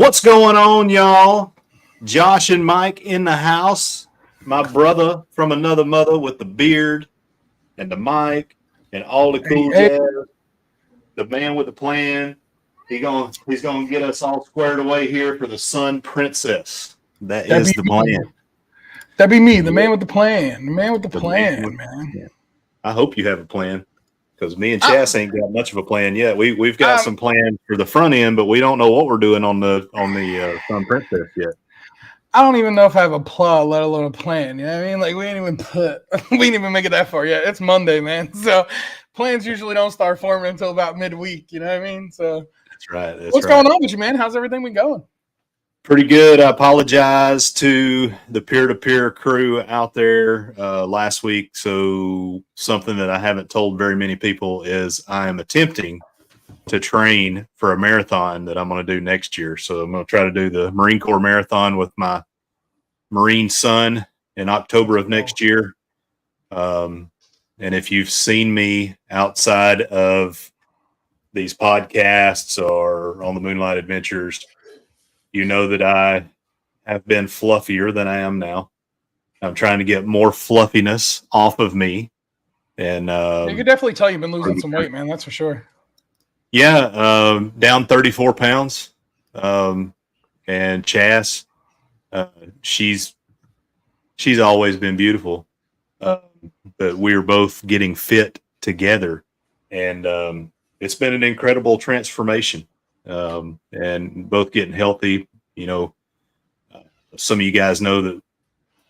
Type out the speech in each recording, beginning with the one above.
What's going on, y'all? Josh and Mike in the house. My brother from another mother with the beard and the mic and all the cool jazz. The man with the plan. He's gonna get us all squared away here for the Sun Princess. That'd is the plan. That'd be me, the man with the plan. The man with the plan, man. Yeah. I hope you have a plan. Because me and Chas ain't got much of a plan yet. We've got some plans for the front end, but we don't know what we're doing on the Sun Princess yet. I don't even know if I have a plot, let alone a plan. You know what I mean? Like we didn't even make it that far yet. It's Monday, man. So plans usually don't start forming until about midweek. You know what I mean? So that's right. What's going on with you, man? How's everything been going? Pretty good. I apologize to the peer-to-peer crew out there last week. So something that I haven't told very many people is I am attempting to train for a marathon that I'm going to do next year. So I'm going to try to do the Marine Corps Marathon with my Marine son in October of next year. And if you've seen me outside of these podcasts or on the Moonlight Adventures, you know that I have been fluffier than I am now. I'm trying to get more fluffiness off of me. And you can definitely tell you've been losing some weight, man. That's for sure. Yeah, down 34 pounds. And Chas, she's always been beautiful. But we're both getting fit together. And it's been an incredible transformation. And both getting healthy. You know, some of you guys know that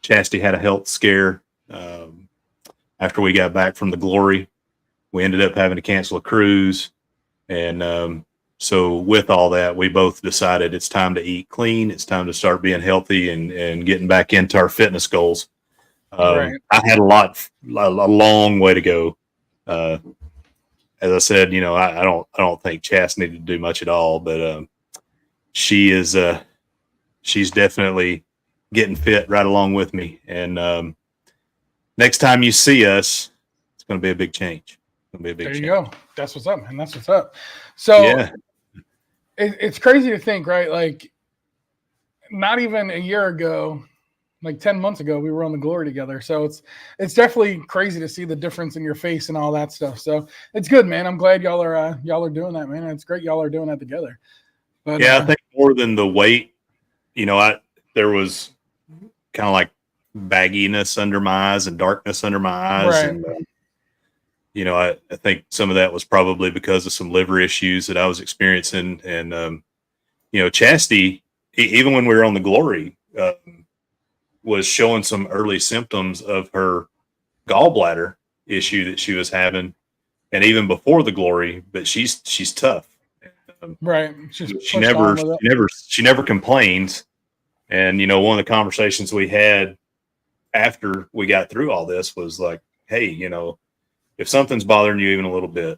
Chastity had a health scare after we got back from the Glory. We ended up having to cancel a cruise. And so with all that, we both decided it's time to eat clean. It's time to start being healthy and getting back into our fitness goals. Right. I had a long way to go. As I said, you know, I don't think Chas needed to do much at all, but she's definitely getting fit right along with me. And next time you see us, it's going to be a big change. There you go. That's what's up, man. That's what's up. So yeah. It's crazy to think, right? Like not even a year ago, like 10 months ago, we were on the Glory together. So it's definitely crazy to see the difference in your face and all that stuff. So it's good, man. I'm glad y'all are doing that, man. It's great y'all are doing that together. But yeah, I think more than the weight, you know, there was kind of like bagginess under my eyes and darkness under my eyes. Right. And, you know, I think some of that was probably because of some liver issues that I was experiencing. And, you know, Chastity, even when we were on the Glory, was showing some early symptoms of her gallbladder issue that she was having. And even before the Glory, but she's tough. Right. She never complains. And, you know, one of the conversations we had after we got through all this was like, hey, you know, if something's bothering you even a little bit,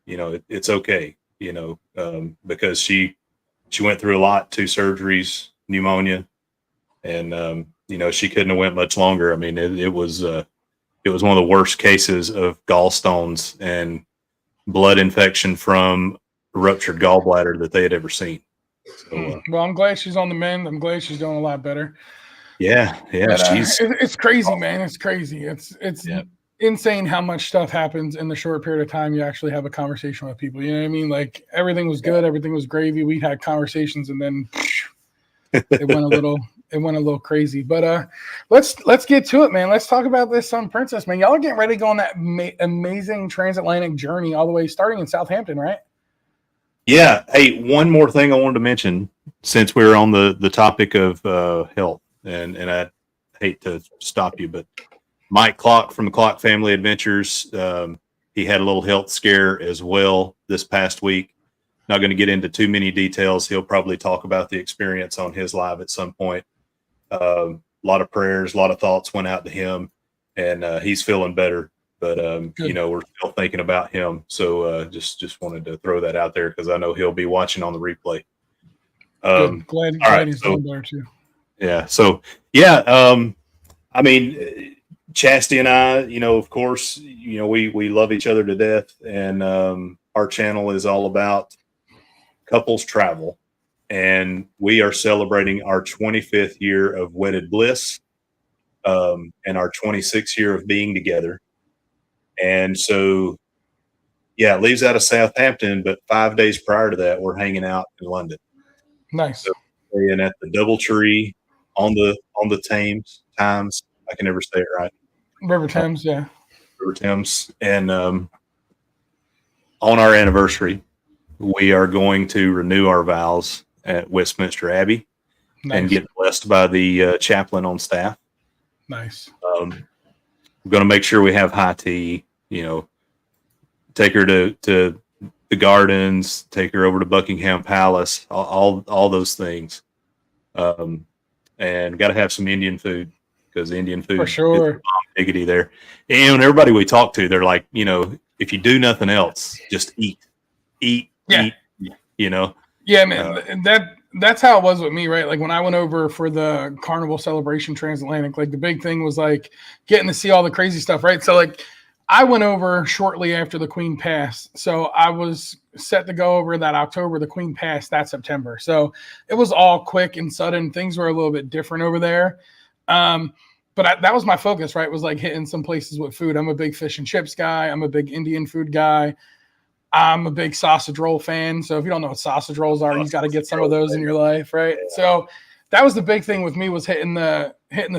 you know, it's okay, you know, because she went through a lot, 2 surgeries, pneumonia, and, you know, she couldn't have went much longer. I mean, it was one of the worst cases of gallstones and blood infection from ruptured gallbladder that they had ever seen. So, well, I'm glad she's on the mend. I'm glad she's doing a lot better. Yeah. But, it's crazy, man. It's crazy. It's insane how much stuff happens in the short period of time you actually have a conversation with people. You know what I mean? Like everything was good, everything was gravy. We had conversations, and then it went a little crazy. But let's get to it, man. Let's talk about this Sun Princess, man. Y'all are getting ready to go on that amazing transatlantic journey all the way starting in Southampton, right? Yeah. Hey, one more thing I wanted to mention since we were on the topic of health, and I hate to stop you, but Mike Clock from the Clock Family Adventures, he had a little health scare as well this past week. Not going to get into too many details. He'll probably talk about the experience on his live at some point. A lot of prayers, a lot of thoughts went out to him, and he's feeling better. But, you know, we're still thinking about him. So just wanted to throw that out there because I know he'll be watching on the replay. Glad he's doing better too. Yeah. So, yeah, I mean, Chastity and I, you know, of course, you know, we love each other to death. And our channel is all about couples travel. and we are celebrating our 25th year of wedded bliss, and our 26th year of being together. And so, yeah, it leaves out of Southampton, but 5 days prior to that, we're hanging out in London. Nice. So staying at the DoubleTree on the Thames. Times, I can never say it right. River Thames, yeah. River Thames, and on our anniversary, we are going to renew our vows at Westminster Abbey and get blessed by the chaplain on staff. Nice. We're going to make sure we have high tea. Take her to the gardens, take her over to Buckingham Palace, all those things, and got to have some Indian food, because Indian food for sure is diggity there. And everybody we talk to, they're like, if you do nothing else, just eat. Yeah, man. That's how it was with me, right? Like when I went over for the Carnival Celebration Transatlantic, like the big thing was like getting to see all the crazy stuff, right? So like I went over shortly after the Queen passed. So I was set to go over that October. The Queen passed that September. So it was all quick and sudden. Things were a little bit different over there. But that was my focus, right? Was like hitting some places with food. I'm a big fish and chips guy. I'm a big Indian food guy. I'm a big sausage roll fan. So if you don't know what sausage rolls are, you got to get some of those in your life, right? Yeah. So that was the big thing with me, was hitting the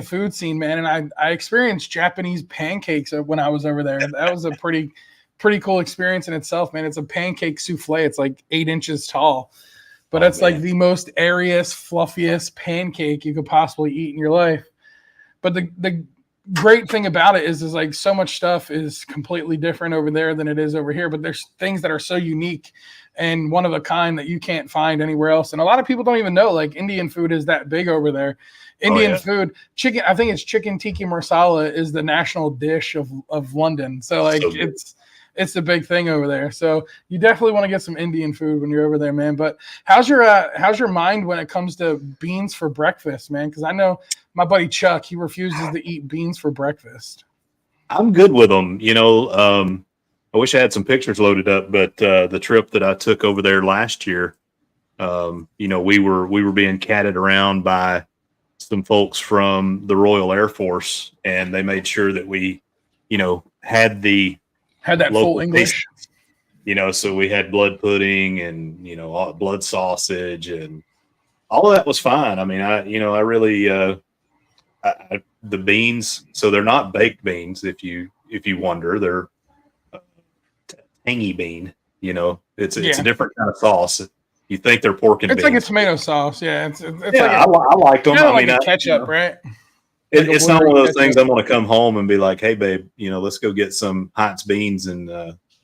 food scene, man. And I experienced Japanese pancakes when I was over there. That was a pretty cool experience in itself, man. It's a pancake souffle. It's like 8 inches tall, but it's like the most airiest, fluffiest pancake you could possibly eat in your life. But the great thing about it is like so much stuff is completely different over there than it is over here. But there's things that are so unique and one of a kind that you can't find anywhere else. And a lot of people don't even know, like, Indian food is that big over there. Indian food, chicken, I think it's chicken tikka masala is the national dish of London. So like it's the big thing over there. So you definitely want to get some Indian food when you're over there, man. But how's your mind when it comes to beans for breakfast, man? Because I know my buddy Chuck, he refuses to eat beans for breakfast. I'm good with them. I wish I had some pictures loaded up, but the trip that I took over there last year, we were being catted around by some folks from the Royal Air Force, and they made sure that we, had that full English, so we had blood pudding and, blood sausage, and all of that was fine. I mean, I really, the beans, so they're not baked beans. If you wonder, they're tangy bean, it's a different kind of sauce. You think they're pork and beans. It's like a tomato sauce. Yeah. It's I liked them. I mean, ketchup, right? It's not one of those things I'm going to come home and be like, hey, babe, let's go get some Heinz beans and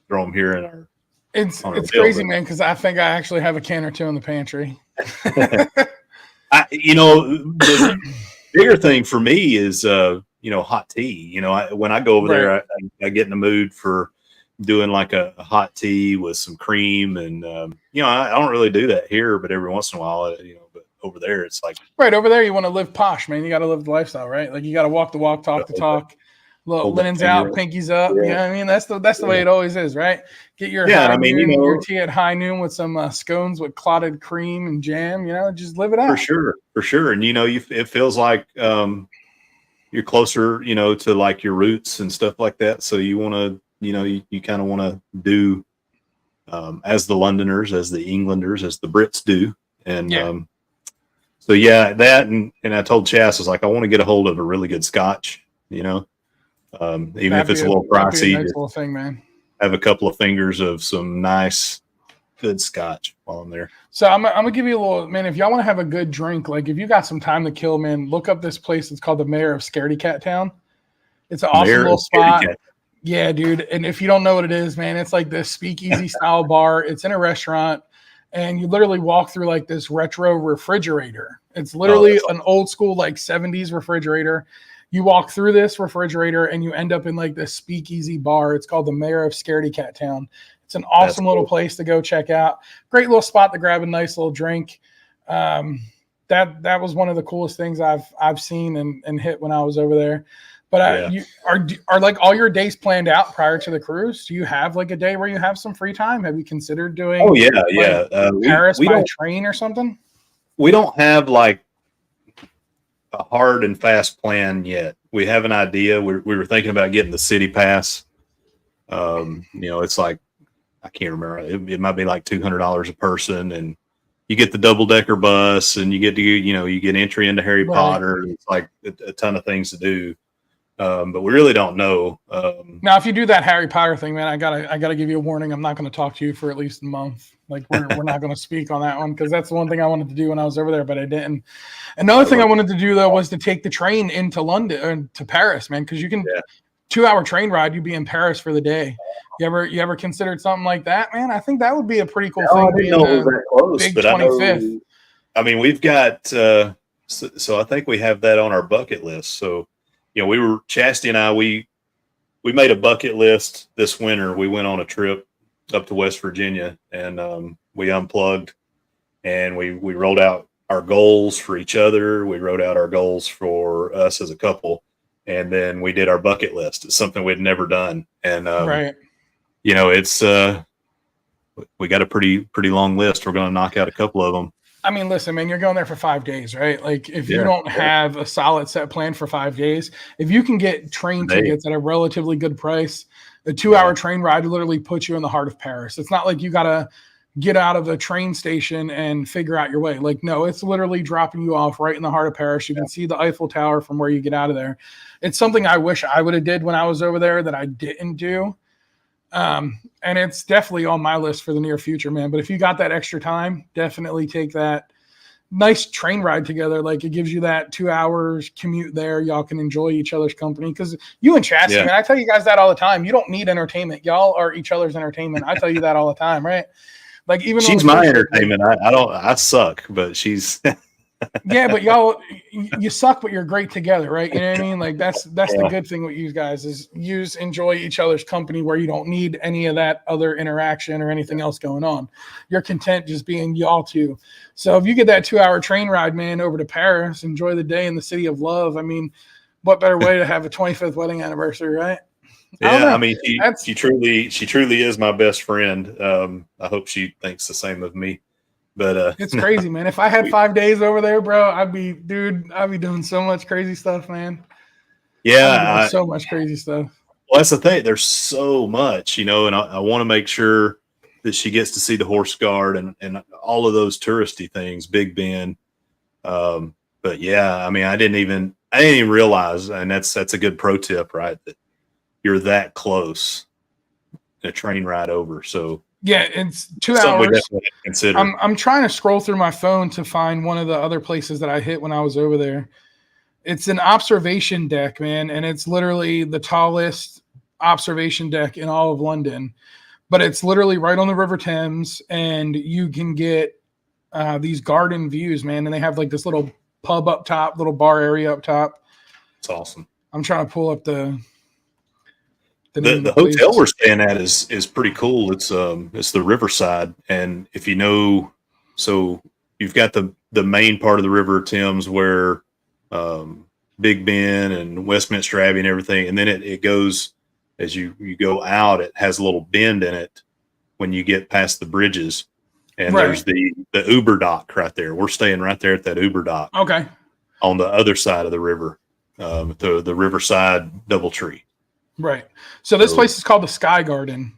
throw them here in our. It's crazy, man, because I think I actually have a can or two in the pantry. The bigger thing for me is, hot tea. When I go over there, I get in the mood for doing like a hot tea with some cream. And, I don't really do that here, but every once in a while, but over there, it's like. Right. Over there, you want to live posh, man. You got to live the lifestyle, right? Like you got to walk the walk, talk the talk. Little linens out, pinkies up. Yeah. You know what I mean? That's the way it always is, right? Get your your tea at high noon with some scones with clotted cream and jam. Just live it out. For sure. And it feels like you're closer, to like your roots and stuff like that. So you want to, you kind of want to do as the Londoners, as the Englanders, as the Brits do, and that and I told Chas, I was like, I want to get a hold of a really good Scotch, even if it's a little pricey. Nice little thing, man. Have a couple of fingers of some nice, good Scotch while I'm there. So I'm gonna give you a little, man. If y'all want to have a good drink, like if you got some time to kill, man, look up this place. It's called the Mayor of Scaredy Cat Town. It's an awesome little spot. Yeah, dude. And if you don't know what it is, man, it's like this speakeasy style bar. It's in a restaurant, and you literally walk through like this retro refrigerator. It's literally an old school like 70s refrigerator. You walk through this refrigerator and you end up in like this speakeasy bar. It's called the Mayor of Scaredy Cat Town. It's an awesome little place to go check out. Great little spot to grab a nice little drink. That was one of the coolest things I've seen and hit when I was over there. But you are like all your days planned out prior to the cruise? Do you have like a day where you have some free time? Have you considered doing? Oh yeah, Paris by train or something? we don't have like a hard and fast plan yet. We have an idea. We were thinking about getting the city pass. It's like, I can't remember. It might be like $200 a person, and you get the double decker bus, and you get to, you get entry into Harry Potter. It's like a ton of things to do. But we really don't know. Now, if you do that Harry Potter thing, man, I gotta give you a warning. I'm not going to talk to you for at least a month. Like we're not going to speak on that one, because that's the one thing I wanted to do when I was over there, but I didn't. Another thing I wanted to do though was to take the train into London or to Paris, man, because you can 2-hour train ride. You'd be in Paris for the day. You ever considered something like that, man? I think that would be a pretty cool thing. I didn't know it was that close, big 25th. I mean, we've got. So I think we have that on our bucket list. So. Chastity and I, we made a bucket list this winter. We went on a trip up to West Virginia, and we unplugged, and we wrote out our goals for each other. We wrote out our goals for us as a couple, and then we did our bucket list. It's something we'd never done. And, it's, we got a pretty long list. We're going to knock out a couple of them. I mean, listen, man, you're going there for 5 days, right? Like, if you don't have a solid set plan for 5 days, if you can get train tickets at a relatively good price, a 2-hour train ride literally puts you in the heart of Paris. It's not like you got to get out of the train station and figure out your way. Like, no, it's literally dropping you off right in the heart of Paris. You can see the Eiffel Tower from where you get out of there. It's something I wish I would have did when I was over there that I didn't do. And it's definitely on my list for the near future, man. But if you got that extra time, definitely take that nice train ride together. Like, it gives you that 2 hours commute there. Y'all can enjoy each other's company. Because you and Chastity, man, I tell you guys that all the time. You don't need entertainment. Y'all are each other's entertainment. I tell you that all the time, right? Like, even she's my entertainment. I suck, but she's yeah, but y'all, you suck, but you're great together, right? You know what I mean? Like, that's the good thing with you guys is you enjoy each other's company where you don't need any of that other interaction or anything else going on. You're content just being y'all two. So if you get that 2-hour train ride, man, over to Paris, enjoy the day in the city of love. I mean, what better way to have a 25th wedding anniversary, right? I mean, she truly is my best friend. I hope she thinks the same of me. But it's crazy, man. If I had 5 days over there, bro, I'd be doing so much crazy stuff, man. Yeah, so much crazy stuff. Well, that's the thing. There's so much, and I want to make sure that she gets to see the horse guard and all of those touristy things, Big Ben. But yeah, I mean, I didn't even realize, and that's a good pro tip, right? That you're that close in a train ride over. So. Yeah, it's 2 hours. I'm trying to scroll through my phone to find one of the other places that I hit when I was over there. It's an observation deck, man, and it's literally the tallest observation deck in all of London. But it's literally right on the River Thames, and you can get these garden views, man. And they have like this little pub up top, little bar area up top. It's awesome. I'm trying to pull up the hotel we're staying at is pretty cool. It's the Riverside, and if you know, so you've got the main part of the River Thames where Big Ben and Westminster Abbey and everything, and then it goes as you go out. It has a little bend in it when you get past the bridges, and there's the Uber dock right there. We're staying right there at that Uber dock. Okay. On the other side of the river, the Riverside DoubleTree. Right. So this place is called the Sky Garden.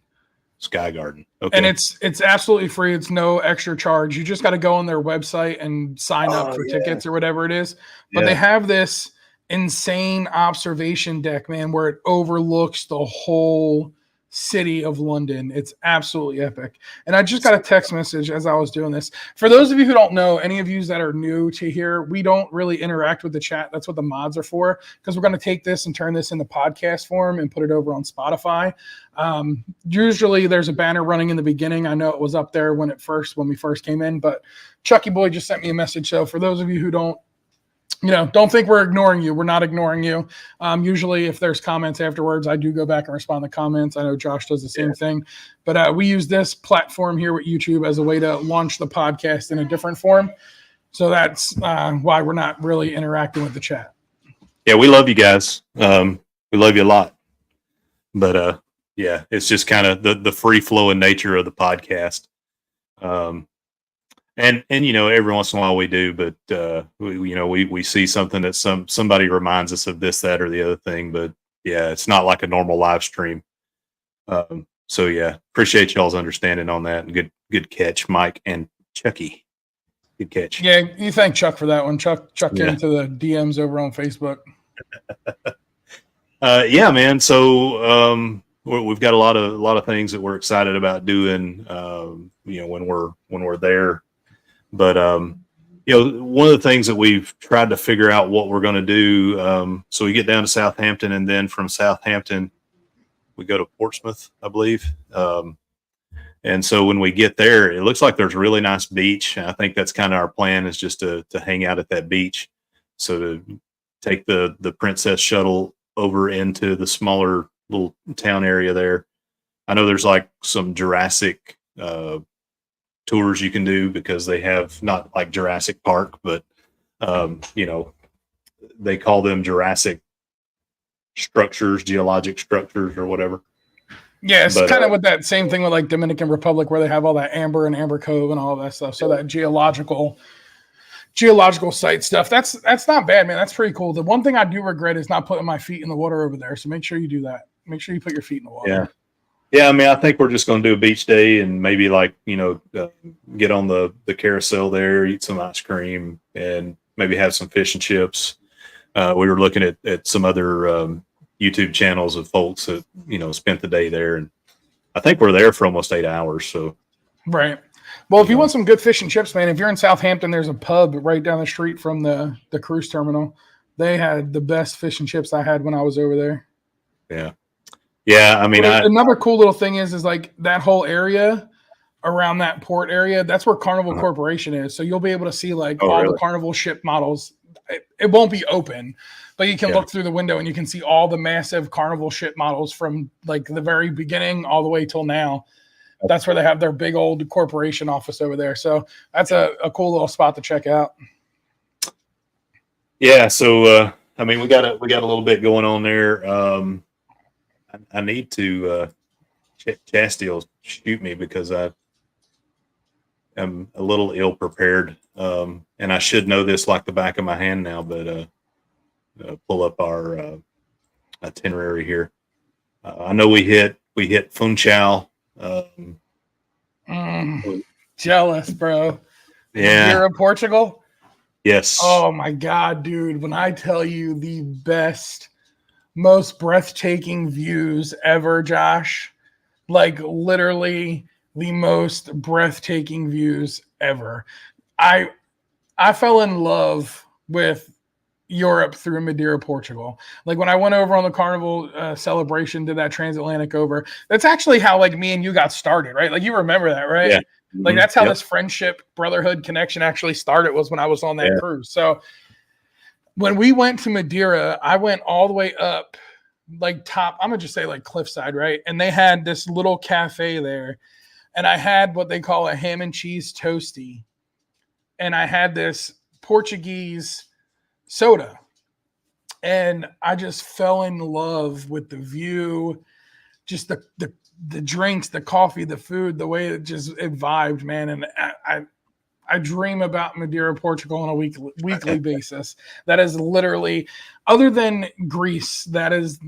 Sky Garden. Okay. And it's absolutely free. It's no extra charge. You just got to go on their website and sign up for tickets or whatever it is. But they have this insane observation deck, man, where it overlooks the whole city of London. It's absolutely epic. And I just got a text message as I was doing this. For those of you who don't know, any of you that are new to here, we don't really interact with the chat. That's what the mods are for, because we're going to take this and turn this into podcast form and put it over on Spotify. Usually there's a banner running in the beginning. I know it was up there when we first came in, but Chucky Boy just sent me a message. So for those of you who don't think we're ignoring you. We're not ignoring you. Usually if there's comments afterwards, I do go back and respond to comments. I know Josh does the same thing, but we use this platform here with YouTube as a way to launch the podcast in a different form. So that's why we're not really interacting with the chat. Yeah, we love you guys. We love you a lot. But it's just kind of the free flowing nature of the podcast. And every once in a while we do, but we see something that somebody reminds us of this, that, or the other thing. But yeah, it's not like a normal live stream. So yeah, appreciate y'all's understanding on that, and good catch, Mike and Chucky. Good catch. Yeah, you thank Chuck for that one. Chuck into the DMs over on Facebook. Yeah, man. So we've got a lot of things that we're excited about doing. When we're there. But one of the things that we've tried to figure out what we're going to do. So we get down to Southampton, and then from Southampton we go to Portsmouth, I believe. And so when we get there, it looks like there's a really nice beach. I think that's kind of our plan, is just to hang out at that beach. So to take the Princess shuttle over into the smaller little town area there. I know there's like some Jurassic tours you can do, because they have, not like Jurassic Park, but they call them Jurassic structures, geologic structures, or whatever. Yeah, it's kind of with that same thing with like Dominican Republic, where they have all that Amber and Amber Cove and all that stuff. So that geological site stuff, that's not bad, man. That's pretty cool. The one thing I do regret is not putting my feet in the water over there. So make sure you do that. Make sure you put your feet in the water. Yeah. I mean, I think we're just going to do a beach day, and maybe like, get on the carousel there, eat some ice cream, and maybe have some fish and chips. We were looking at some other YouTube channels of folks that, spent the day there. And I think we're there for almost 8 hours. So, right. Well, if you want some good fish and chips, man, if you're in Southampton, there's a pub right down the street from the cruise terminal. They had the best fish and chips I had when I was over there. Yeah. Yeah, I mean, another cool little thing is like that whole area around that port area, that's where Carnival Corporation is. So you'll be able to see like all the Carnival ship models. It won't be open, but you can look through the window and you can see all the massive Carnival ship models from like the very beginning all the way till now. That's where they have their big old corporation office over there. So that's a cool little spot to check out. Yeah. So, I mean, we got a little bit going on there. I need to Chastity will shoot me because I am a little ill prepared, and I should know this like the back of my hand now. But pull up our itinerary here. I know we hit Funchal. Jealous, bro. Yeah, you're in Portugal. Yes. Oh my God, dude! When I tell you the best, most breathtaking views ever, Josh, like literally the most breathtaking views ever. I fell in love with Europe through Madeira, Portugal. Like when I went over on the Carnival celebration, did that transatlantic over. That's actually how like me and you got started, right? Like you remember that, right? Yeah. Like that's how this friendship, brotherhood connection actually started, was when I was on that cruise. So when we went to Madeira, I went all the way up, like top, I'm gonna just say like cliffside, right? And they had this little cafe there, and I had what they call a ham and cheese toasty, and I had this Portuguese soda, and I just fell in love with the view, just the drinks, the coffee, the food, the way it vibed, man. And I dream about Madeira, Portugal on a weekly basis. That is literally, other than Greece, that is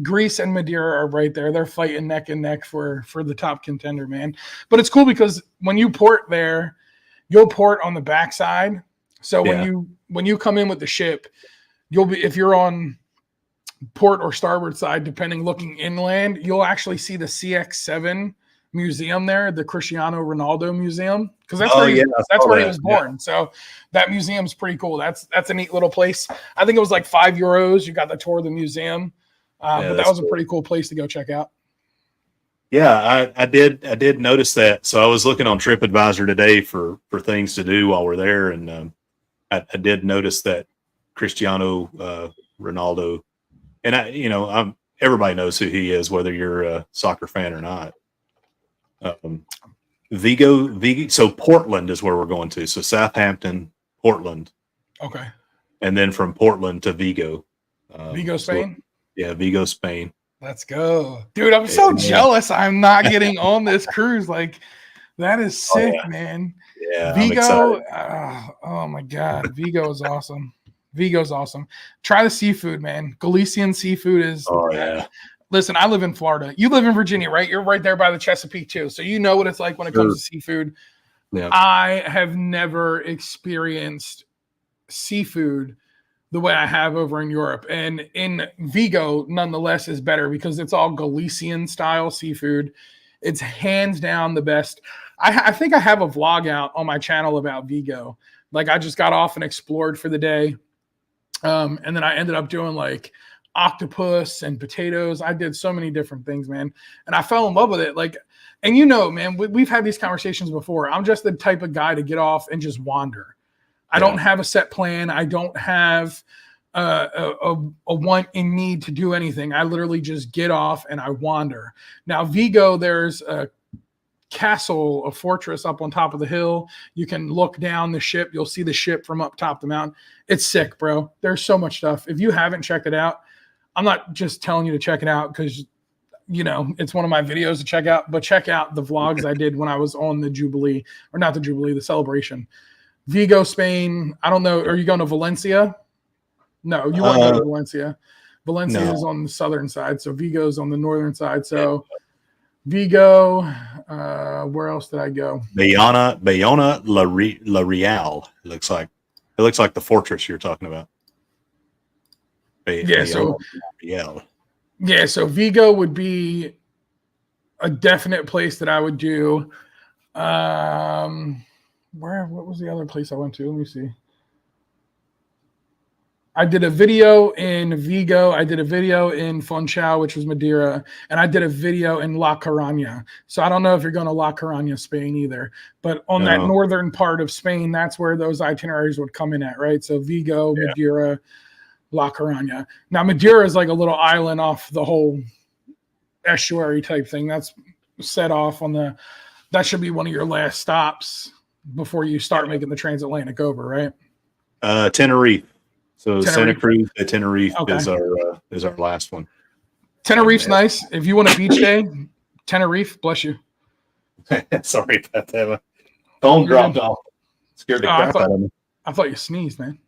Greece and Madeira are right there. They're fighting neck and neck for the top contender, man. But it's cool because when you port there, you'll port on the backside. So when you come in with the ship, you'll be, if you're on port or starboard side, depending, looking inland, you'll actually see the CX7 museum there, the Cristiano Ronaldo museum, because that's where he was born. So that museum's pretty cool. That's a neat little place. I think it was like €5. You got the tour of the museum, but that was a pretty cool place to go check out. Yeah, I did notice that. So I was looking on TripAdvisor today for things to do while we're there, and I did notice that Cristiano Ronaldo, and everybody knows who he is, whether you're a soccer fan or not. Vigo. So Portland is where we're going to. So Southampton, Portland. Okay. And then from Portland to Vigo. Vigo, Spain? So, Vigo, Spain. Let's go. Dude, I'm so jealous I'm not getting on this cruise. Like, That is sick, man. Yeah, Vigo, oh my God, Vigo is awesome. Vigo's awesome. Try the seafood, man. Galician seafood is. Oh yeah. Listen, I live in Florida. You live in Virginia, right? You're right there by the Chesapeake too, so you know what it's like when it comes to seafood. Yeah. I have never experienced seafood the way I have over in Europe, and in Vigo, nonetheless, is better because it's all Galician style seafood. It's hands down the best. I think I have a vlog out on my channel about Vigo. Like I just got off and explored for the day. And then I ended up doing like octopus and potatoes. I did so many different things, man. And I fell in love with it. Like, and you know, man, we've had these conversations before. I'm just the type of guy to get off and just wander. I don't have a set plan. I don't have a want and need to do anything. I literally just get off and I wander. Now, Vigo, there's a castle, a fortress up on top of the hill. You can look down the ship. You'll see the ship from up top the mountain. It's sick, bro. There's so much stuff. If you haven't checked it out, I'm not just telling you to check it out because, you know, it's one of my videos to check out, but check out the vlogs I did when I was on the Jubilee, or not the Jubilee, the celebration. Vigo, Spain. I don't know. Are you going to Valencia? No, you won't go to Valencia. Valencia is on the southern side, so Vigo's on the northern side. So Vigo, where else did I go? Bayona La Real. It looks like the fortress you're talking about. So Vigo would be a definite place that I would do. What was the other place I went to? Let me see. I did a video in Vigo. I did a video in Funchal, which was Madeira, and I did a video in La Coruña. So I don't know if you're going to La Coruña, Spain either, but on that northern part of Spain, that's where those itineraries would come in at, right? So Vigo, Madeira, La Coruña. Now Madeira is like a little island off the whole estuary type thing. That's set off on that should be one of your last stops before you start making the transatlantic over, right? Tenerife. So Santa Cruz to Tenerife is our last one. Tenerife's nice. If you want a beach day, Tenerife, bless you. Sorry about that. My phone dropped off. Scared the crap out of me. I thought you sneezed, man.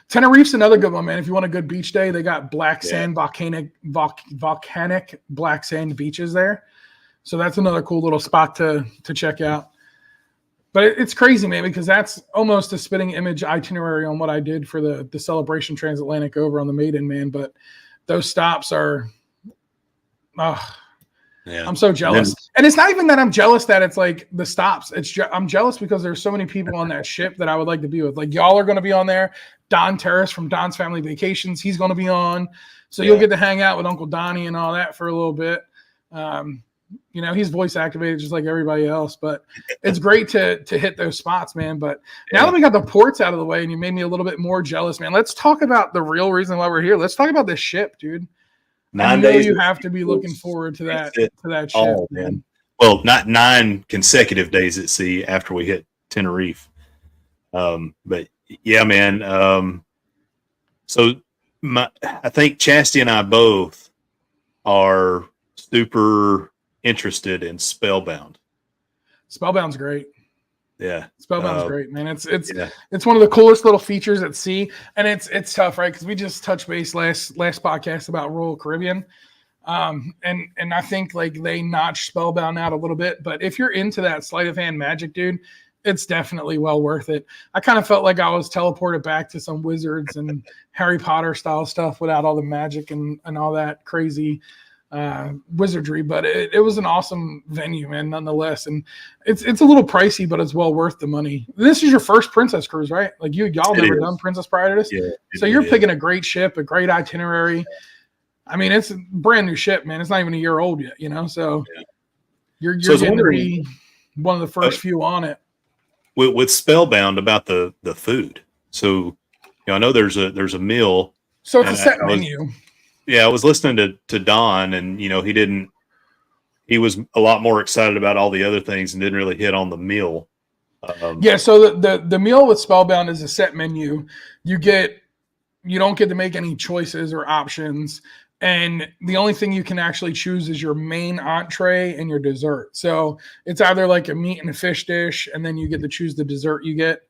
Tenerife's another good one, man. If you want a good beach day, they got black sand, volcanic black sand beaches there. So that's another cool little spot to check out. But it's crazy, man, because that's almost a spitting image itinerary on what I did for the celebration transatlantic over on the Maiden, man. But those stops are, I'm so jealous. And it's not even that I'm jealous that it's like the stops. I'm jealous because there's so many people on that ship that I would like to be with. Like y'all are going to be on there. Don Terrace from Don's Family Vacations, he's going to be on. So you'll get to hang out with Uncle Donnie and all that for a little bit. You know, he's voice activated just like everybody else, but it's great to hit those spots, man. But now that we got the ports out of the way and you made me a little bit more jealous, man, let's talk about the real reason why we're here. Let's talk about this ship, dude. 9 days. You have to be looking forward to that ship, man. Well, not 9 consecutive days at sea after we hit Tenerife. But yeah, man. So I think Chastity and I both are super interested in Spellbound. Spellbound's great. Yeah, Spellbound's great, man. It's one of the coolest little features at sea, and it's tough, right? Because we just touched base last podcast about Royal Caribbean, and I think like they notched Spellbound out a little bit. But if you're into that sleight of hand magic, dude, it's definitely well worth it. I kind of felt like I was teleported back to some wizards and Harry Potter style stuff without all the magic and all that crazy wizardry, but it was an awesome venue, man, nonetheless. And it's a little pricey, but it's well worth the money. This is your first Princess cruise, right? Like y'all never done Princess prior to this. Yeah, so you're picking a great ship, a great itinerary. I mean, it's a brand new ship, man. It's not even a year old yet, you know? So you're going to be one of the first few on it. With Spellbound about the food. So, you know, I know there's a meal. So it's a set menu. Yeah, I was listening to Don, and you know, he was a lot more excited about all the other things and didn't really hit on the meal. So the meal with Spellbound is a set menu. You don't get to make any choices or options. And the only thing you can actually choose is your main entree and your dessert. So it's either like a meat and a fish dish, and then you get to choose the dessert you get.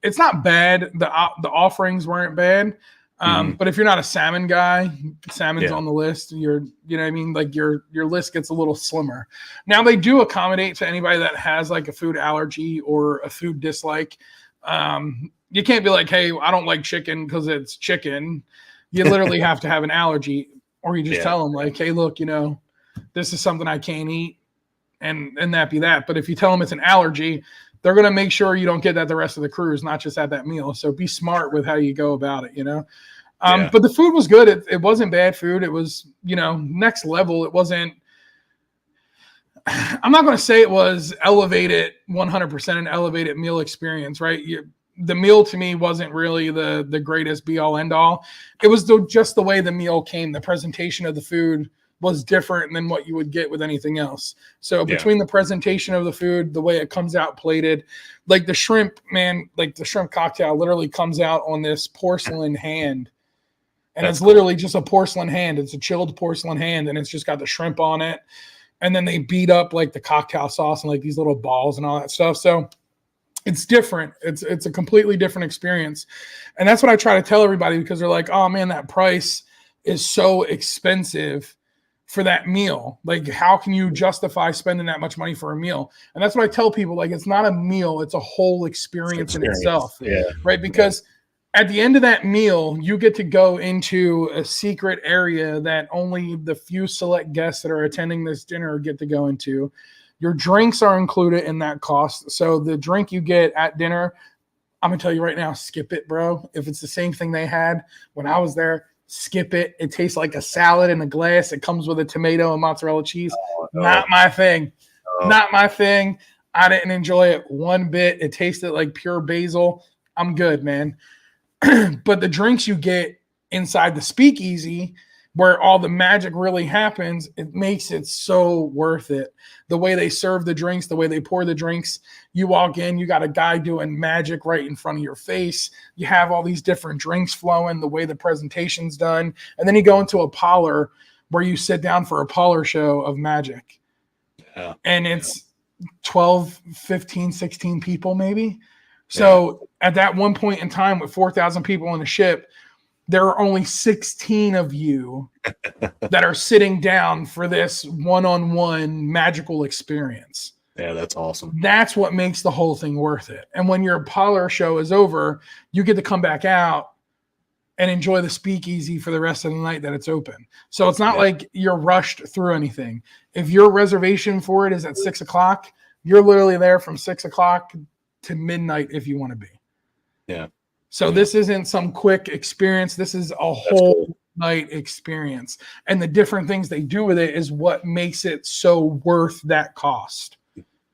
It's not bad. The offerings weren't bad. But if you're not a salmon guy, salmon's on the list. You know what I mean? Like your list gets a little slimmer. Now they do accommodate to anybody that has like a food allergy or a food dislike. You can't be like, hey, I don't like chicken because it's chicken. You literally have to have an allergy, or you just tell them like, hey, look, this is something I can't eat, and that be that. But if you tell them it's an allergy, they're going to make sure you don't get that the rest of the cruise, not just at that meal. So be smart with how you go about it, But the food was good. It wasn't bad food. It was, next level. It wasn't, I'm not going to say it was elevated 100% an elevated meal experience, right? The meal to me wasn't really the greatest be all end all. It was just the way the meal came. The presentation of the food was different than what you would get with anything else. So between the presentation of the food, the way it comes out plated, like the shrimp, man, like the shrimp cocktail literally comes out on this porcelain hand. And it's literally just a porcelain hand. It's a chilled porcelain hand, and it's just got the shrimp on it. And then they beat up like the cocktail sauce and like these little balls and all that stuff. So it's different. It's a completely different experience. And that's what I try to tell everybody, because they're like, oh man, that price is so expensive for that meal. Like, how can you justify spending that much money for a meal? And that's what I tell people. Like, it's not a meal, it's a whole experience in itself. Yeah. Right. Because at the end of that meal, you get to go into a secret area that only the few select guests that are attending this dinner get to go into. Your drinks are included in that cost. So the drink you get at dinner, I'm going to tell you right now, skip it, bro. If it's the same thing they had when I was there, skip it. It tastes like a salad in a glass. It comes with a tomato and mozzarella cheese. Not my thing. Not my thing. I didn't enjoy it one bit. It tasted like pure basil. I'm good, man. But the drinks you get inside the speakeasy, where all the magic really happens, it makes it so worth it. The way they serve the drinks, the way they pour the drinks, you walk in, you got a guy doing magic right in front of your face. You have all these different drinks flowing, the way the presentation's done. And then you go into a parlor where you sit down for a parlor show of magic. Yeah. And it's 12, 15, 16 people maybe. So at that one point in time with 4,000 people on the ship, there are only 16 of you that are sitting down for this one-on-one magical experience. Yeah, that's awesome. That's what makes the whole thing worth it. And when your parlor show is over, you get to come back out and enjoy the speakeasy for the rest of the night that it's open. So it's not like you're rushed through anything. If your reservation for it is at 6 o'clock, you're literally there from 6 o'clock to midnight if you want to be. Yeah. So this isn't some quick experience. This is a whole night experience. And the different things they do with it is what makes it so worth that cost.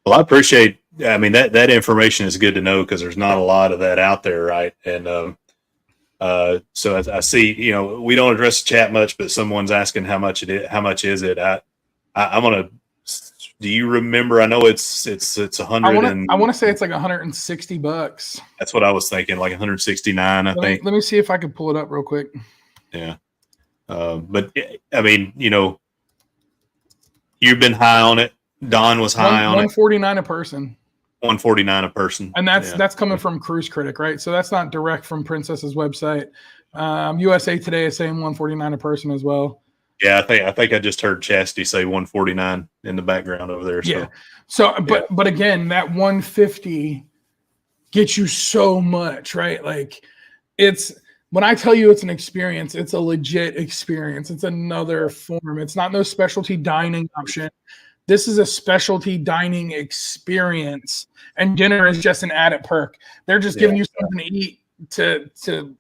Well, I appreciate, that information is good to know, because there's not a lot of that out there. Right. And, so I see, we don't address the chat much, but someone's asking how much is it? I'm going to, do you remember? I know it's 100. I want to say it's like $160. That's what I was thinking, like 169. I think. Let me see if I can pull it up real quick. Yeah, but you've been high on it. Don was high on it. $149 a person. $149 a person, and that's coming from Cruise Critic, right? So that's not direct from Princess's website. USA Today is saying $149 a person as well. Yeah, I think I just heard Chastity say 149 in the background over there. So. Yeah. So, but again, that 150 gets you so much, right? Like, it's, when I tell you it's an experience, it's a legit experience. It's another form. It's not no specialty dining option. This is a specialty dining experience, and dinner is just an added perk. They're just giving you something to eat to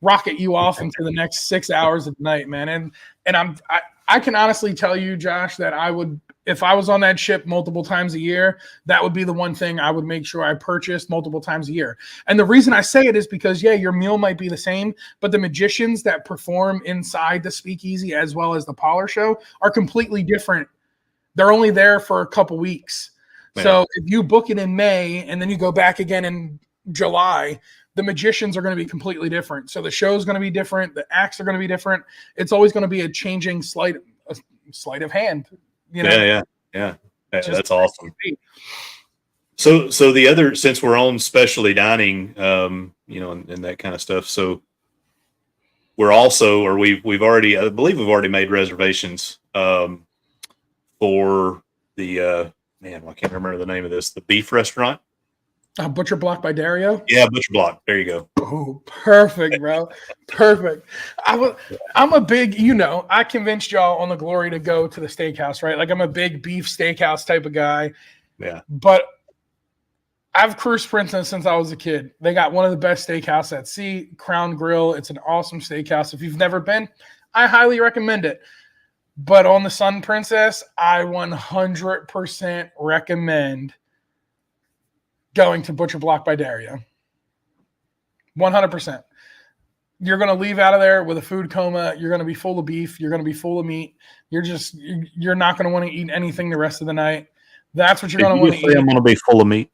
rocket you off into the next 6 hours of the night, man. And I can honestly tell you, Josh, that I would, if I was on that ship multiple times a year, that would be the one thing I would make sure I purchased multiple times a year. And the reason I say it is because, your meal might be the same, but the magicians that perform inside the speakeasy as well as the parlor show are completely different. They're only there for a couple weeks. Man. So if you book it in May and then you go back again in July, the magicians are going to be completely different. So the show is going to be different. The acts are going to be different. It's always going to be a changing sleight of hand. You know? Yeah. That's awesome. So the other, since we're on specialty dining, you know, and that kind of stuff. So we're also, or we've already, I believe we've already made reservations for the man, I can't remember the name of this, the beef restaurant. Butcher Block by Dario. Yeah, Butcher Block. There you go. Oh, perfect, bro. Perfect. I'm a big, you know, I convinced y'all on the Glory to go to the steakhouse, right? Like I'm a big beef steakhouse type of guy. Yeah. But I've cruised Princess since I was a kid. They got one of the best steakhouse at sea, Crown Grill. It's an awesome steakhouse. If you've never been, I highly recommend it. But on the Sun Princess, I 100% recommend going to Butcher Block by Dario. 100%. You're going to leave out of there with a food coma. You're going to be full of beef. You're going to be full of meat. You're not going to want to eat anything the rest of the night. That's what you're going to want to eat. I'm going to be full of meat.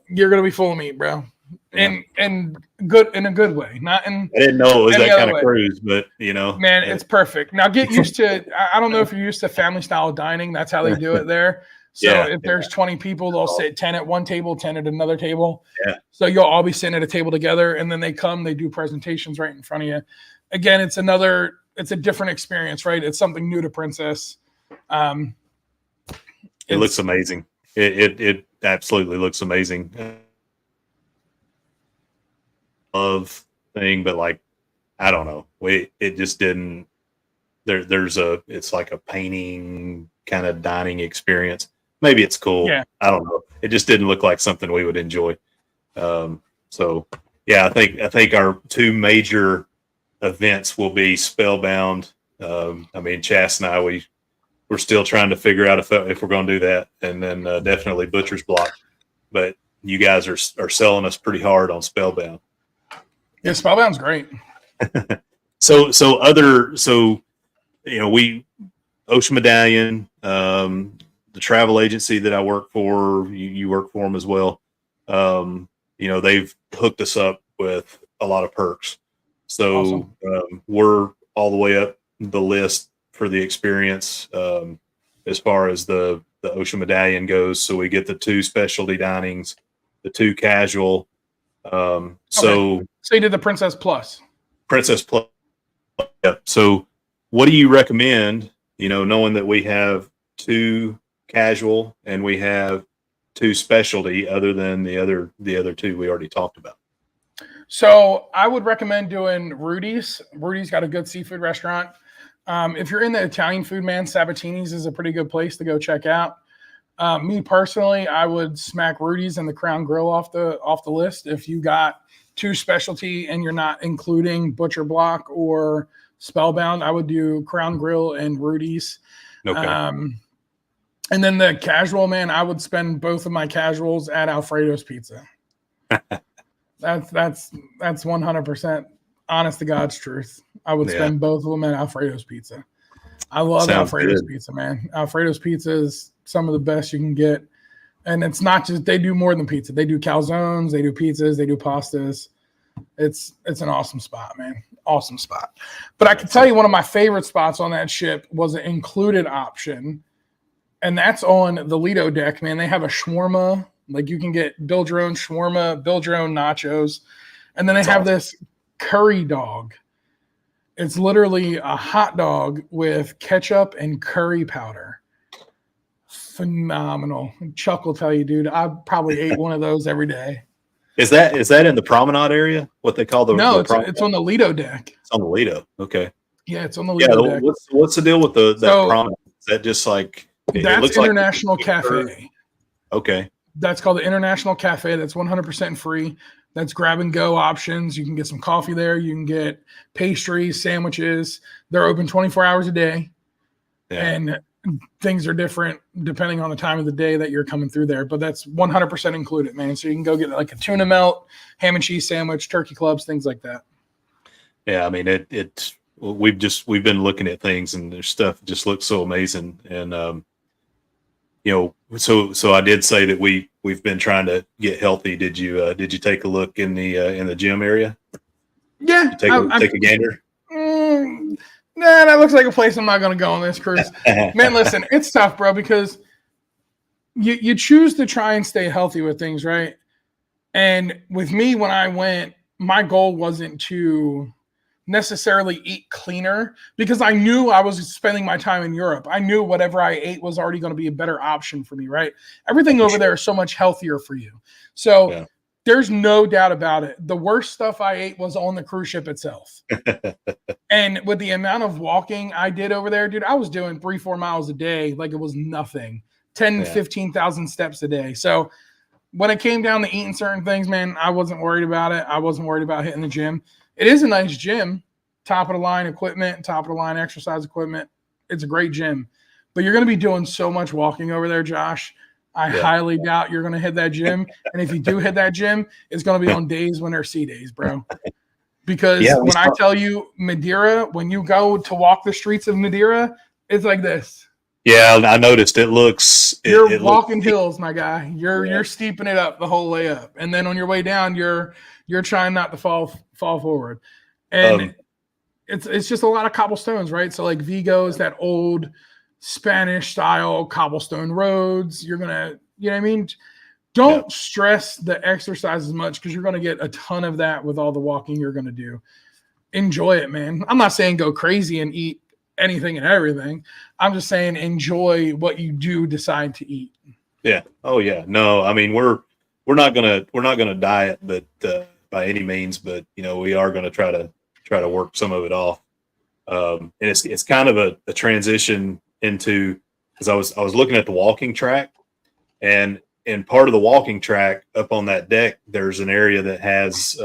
You're going to be full of meat, bro. And good in a good way. Not in. I didn't know it was that kind of cruise, but you know, man, it's perfect. Now get used to. I don't know if you're used to family style dining. That's how they do it there. So if there's 20 people, they'll sit 10 at one table, 10 at another table. Yeah. So you'll all be sitting at a table together, and then they do presentations right in front of you. Again, it's a different experience, right? It's something new to Princess. It looks amazing. It absolutely looks amazing. Love thing, but like, I don't know. It just didn't. It's like a painting kind of dining experience. Maybe it's cool. Yeah. I don't know. It just didn't look like something we would enjoy. So yeah, I think our two major events will be Spellbound. I mean, Chas and I, we're still trying to figure out if we're going to do that, and then definitely Butcher's Block. But you guys are selling us pretty hard on Spellbound. Yeah, Spellbound's great. So you know, Ocean Medallion, the travel agency that I work for, you work for them as well. You know, they've hooked us up with a lot of perks. So awesome. We're all the way up the list for the experience as far as the Ocean Medallion goes. So we get the 2 specialty dinings, the 2 casual. So you did the Princess Plus. Princess Plus. Yeah. So what do you recommend, you know, knowing that we have 2 casual and we have 2 specialty other than the other 2 we already talked about? So I would recommend doing Rudy's. Rudy's got a good seafood restaurant. If you're in the Italian food, man, Sabatini's is a pretty good place to go check out. Me personally, I would smack Rudy's and the Crown Grill off the list. If you got 2 specialty and you're not including Butcher Block or Spellbound, I would do Crown Grill and Rudy's. Okay. And then the casual, man, I would spend both of my casuals at Alfredo's Pizza. That's 100% honest to God's truth. I would spend both of them at Alfredo's Pizza. I love Alfredo's Pizza, man. Alfredo's Pizza is some of the best you can get. And it's not just, they do more than pizza. They do calzones, they do pizzas, they do pastas. It's an awesome spot, man. Awesome spot. But I can tell you one of my favorite spots on that ship was an included option. And that's on the Lido deck, man. They have a shawarma. Like you can build your own shawarma, build your own nachos. And then they have this curry dog. It's literally a hot dog with ketchup and curry powder. Phenomenal. Chuck will tell you, dude, I probably ate one of those every day. Is that in the promenade area? What they call the it's on the Lido deck. It's on the Lido. Okay. Yeah, it's on the Lido deck. What's the deal with that promenade? Is that just like that's International Cafe? Okay. That's called the International Cafe. That's 100% free. That's grab and go options. You can get some coffee there. You can get pastries, sandwiches. They're open 24 hours a day. Yeah. And things are different depending on the time of the day that you're coming through there. But that's 100% included, man. So you can go get like a tuna melt, ham and cheese sandwich, turkey clubs, things like that. Yeah, I mean, we've been looking at things and their stuff just looks so amazing. And, you know, so I did say that we we've been trying to get healthy. Did you take a look in the gym area? Yeah, Take a gander. Nah, that looks like a place I'm not going to go on this cruise. Man, listen, it's tough, bro, because you choose to try and stay healthy with things, right? And with me, when I went, my goal wasn't to necessarily eat cleaner because I knew I was spending my time in Europe. I knew whatever I ate was already going to be a better option for me, right? Everything over there is so much healthier for you. So there's no doubt about it. The worst stuff I ate was on the cruise ship itself. And with the amount of walking I did over there, dude, I was doing 3-4 miles a day like it was nothing. 15,000 steps a day. So when it came down to eating certain things, man, I wasn't worried about it. I wasn't worried about hitting the gym. It is a nice gym, top of the line equipment, top of the line exercise equipment. It's a great gym, but you're going to be doing so much walking over there, Josh. I highly doubt you're going to hit that gym. And if you do hit that gym, it's going to be on days when they're sea days, bro. Because when I tell you Madeira, when you go to walk the streets of Madeira, it's like this. Yeah, I noticed it looks. You're walking hills, my guy. You're steeping it up the whole way up, and then on your way down, you're trying not to fall forward, and it's just a lot of cobblestones, right? So like Vigo is that old Spanish style cobblestone roads. You're gonna, you know what I mean? Don't stress the exercise as much because you're gonna get a ton of that with all the walking you're gonna do. Enjoy it, man. I'm not saying go crazy and eat anything and everything. I'm just saying enjoy what you do decide to eat. Yeah. Oh yeah. No, I mean we're not gonna diet, but by any means, but we are gonna try to work some of it off. And it's kind of a transition into, because I was looking at the walking track, and part of the walking track up on that deck, there's an area that has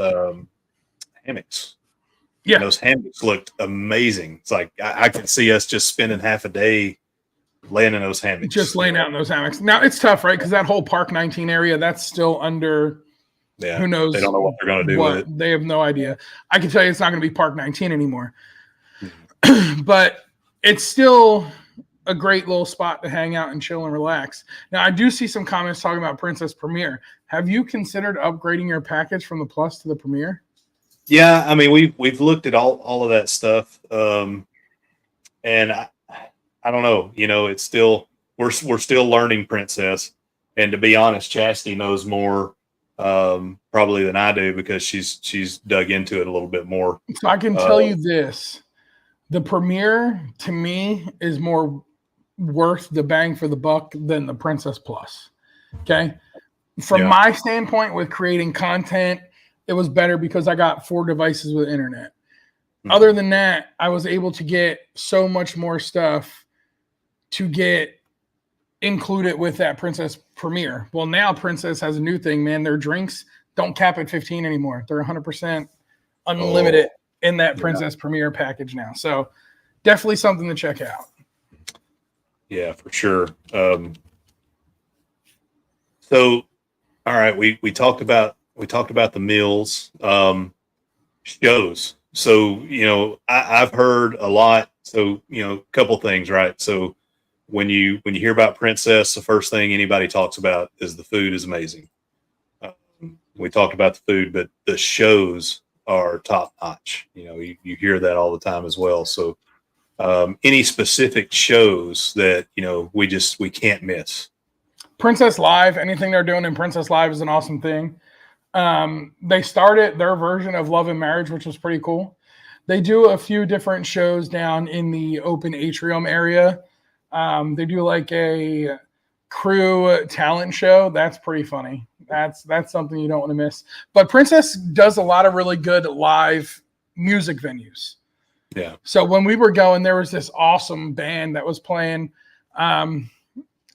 hammocks. Yeah, and those hammocks looked amazing. It's like I could see us just spending half a day laying in those hammocks. Just laying out in those hammocks. Now it's tough, right? Because that whole Park 19 area, that's still under. Yeah, who knows? They don't know what they're going to do with it. They have no idea. I can tell you, it's not going to be Park 19 anymore. Mm-hmm. But it's still a great little spot to hang out and chill and relax. Now I do see some comments talking about Princess Premier. Have you considered upgrading your package from the Plus to the Premier? Yeah, I mean we've looked at all of that stuff, and I don't know. It's still we're still learning Princess, and to be honest, Chastity knows more probably than I do because she's dug into it a little bit more. So I can tell you this: the Premier to me is more worth the bang for the buck than the Princess Plus. Okay, from my standpoint with creating content, it was better because I got 4 devices with internet. Mm-hmm. Other than that, I was able to get so much more stuff to get included with that Princess Premier. Well, now Princess has a new thing, man. Their drinks don't cap at 15 anymore. They're 100% unlimited in that Princess Premier package now. So definitely something to check out. Yeah, for sure. So, all right, we talked about the meals, shows. So, I've heard a lot. So, a couple things, right? So when you hear about Princess, the first thing anybody talks about is the food is amazing. We talked about the food, but the shows are top notch. You hear that all the time as well. So any specific shows that, we can't miss? Princess Live, anything they're doing in Princess Live is an awesome thing. They started their version of Love and Marriage, which was pretty cool. They do a few different shows down in the open atrium area. They do like a crew talent show. That's pretty funny. That's something you don't want to miss. But Princess does a lot of really good live music venues. Yeah. So when we were going, there was this awesome band that was playing. And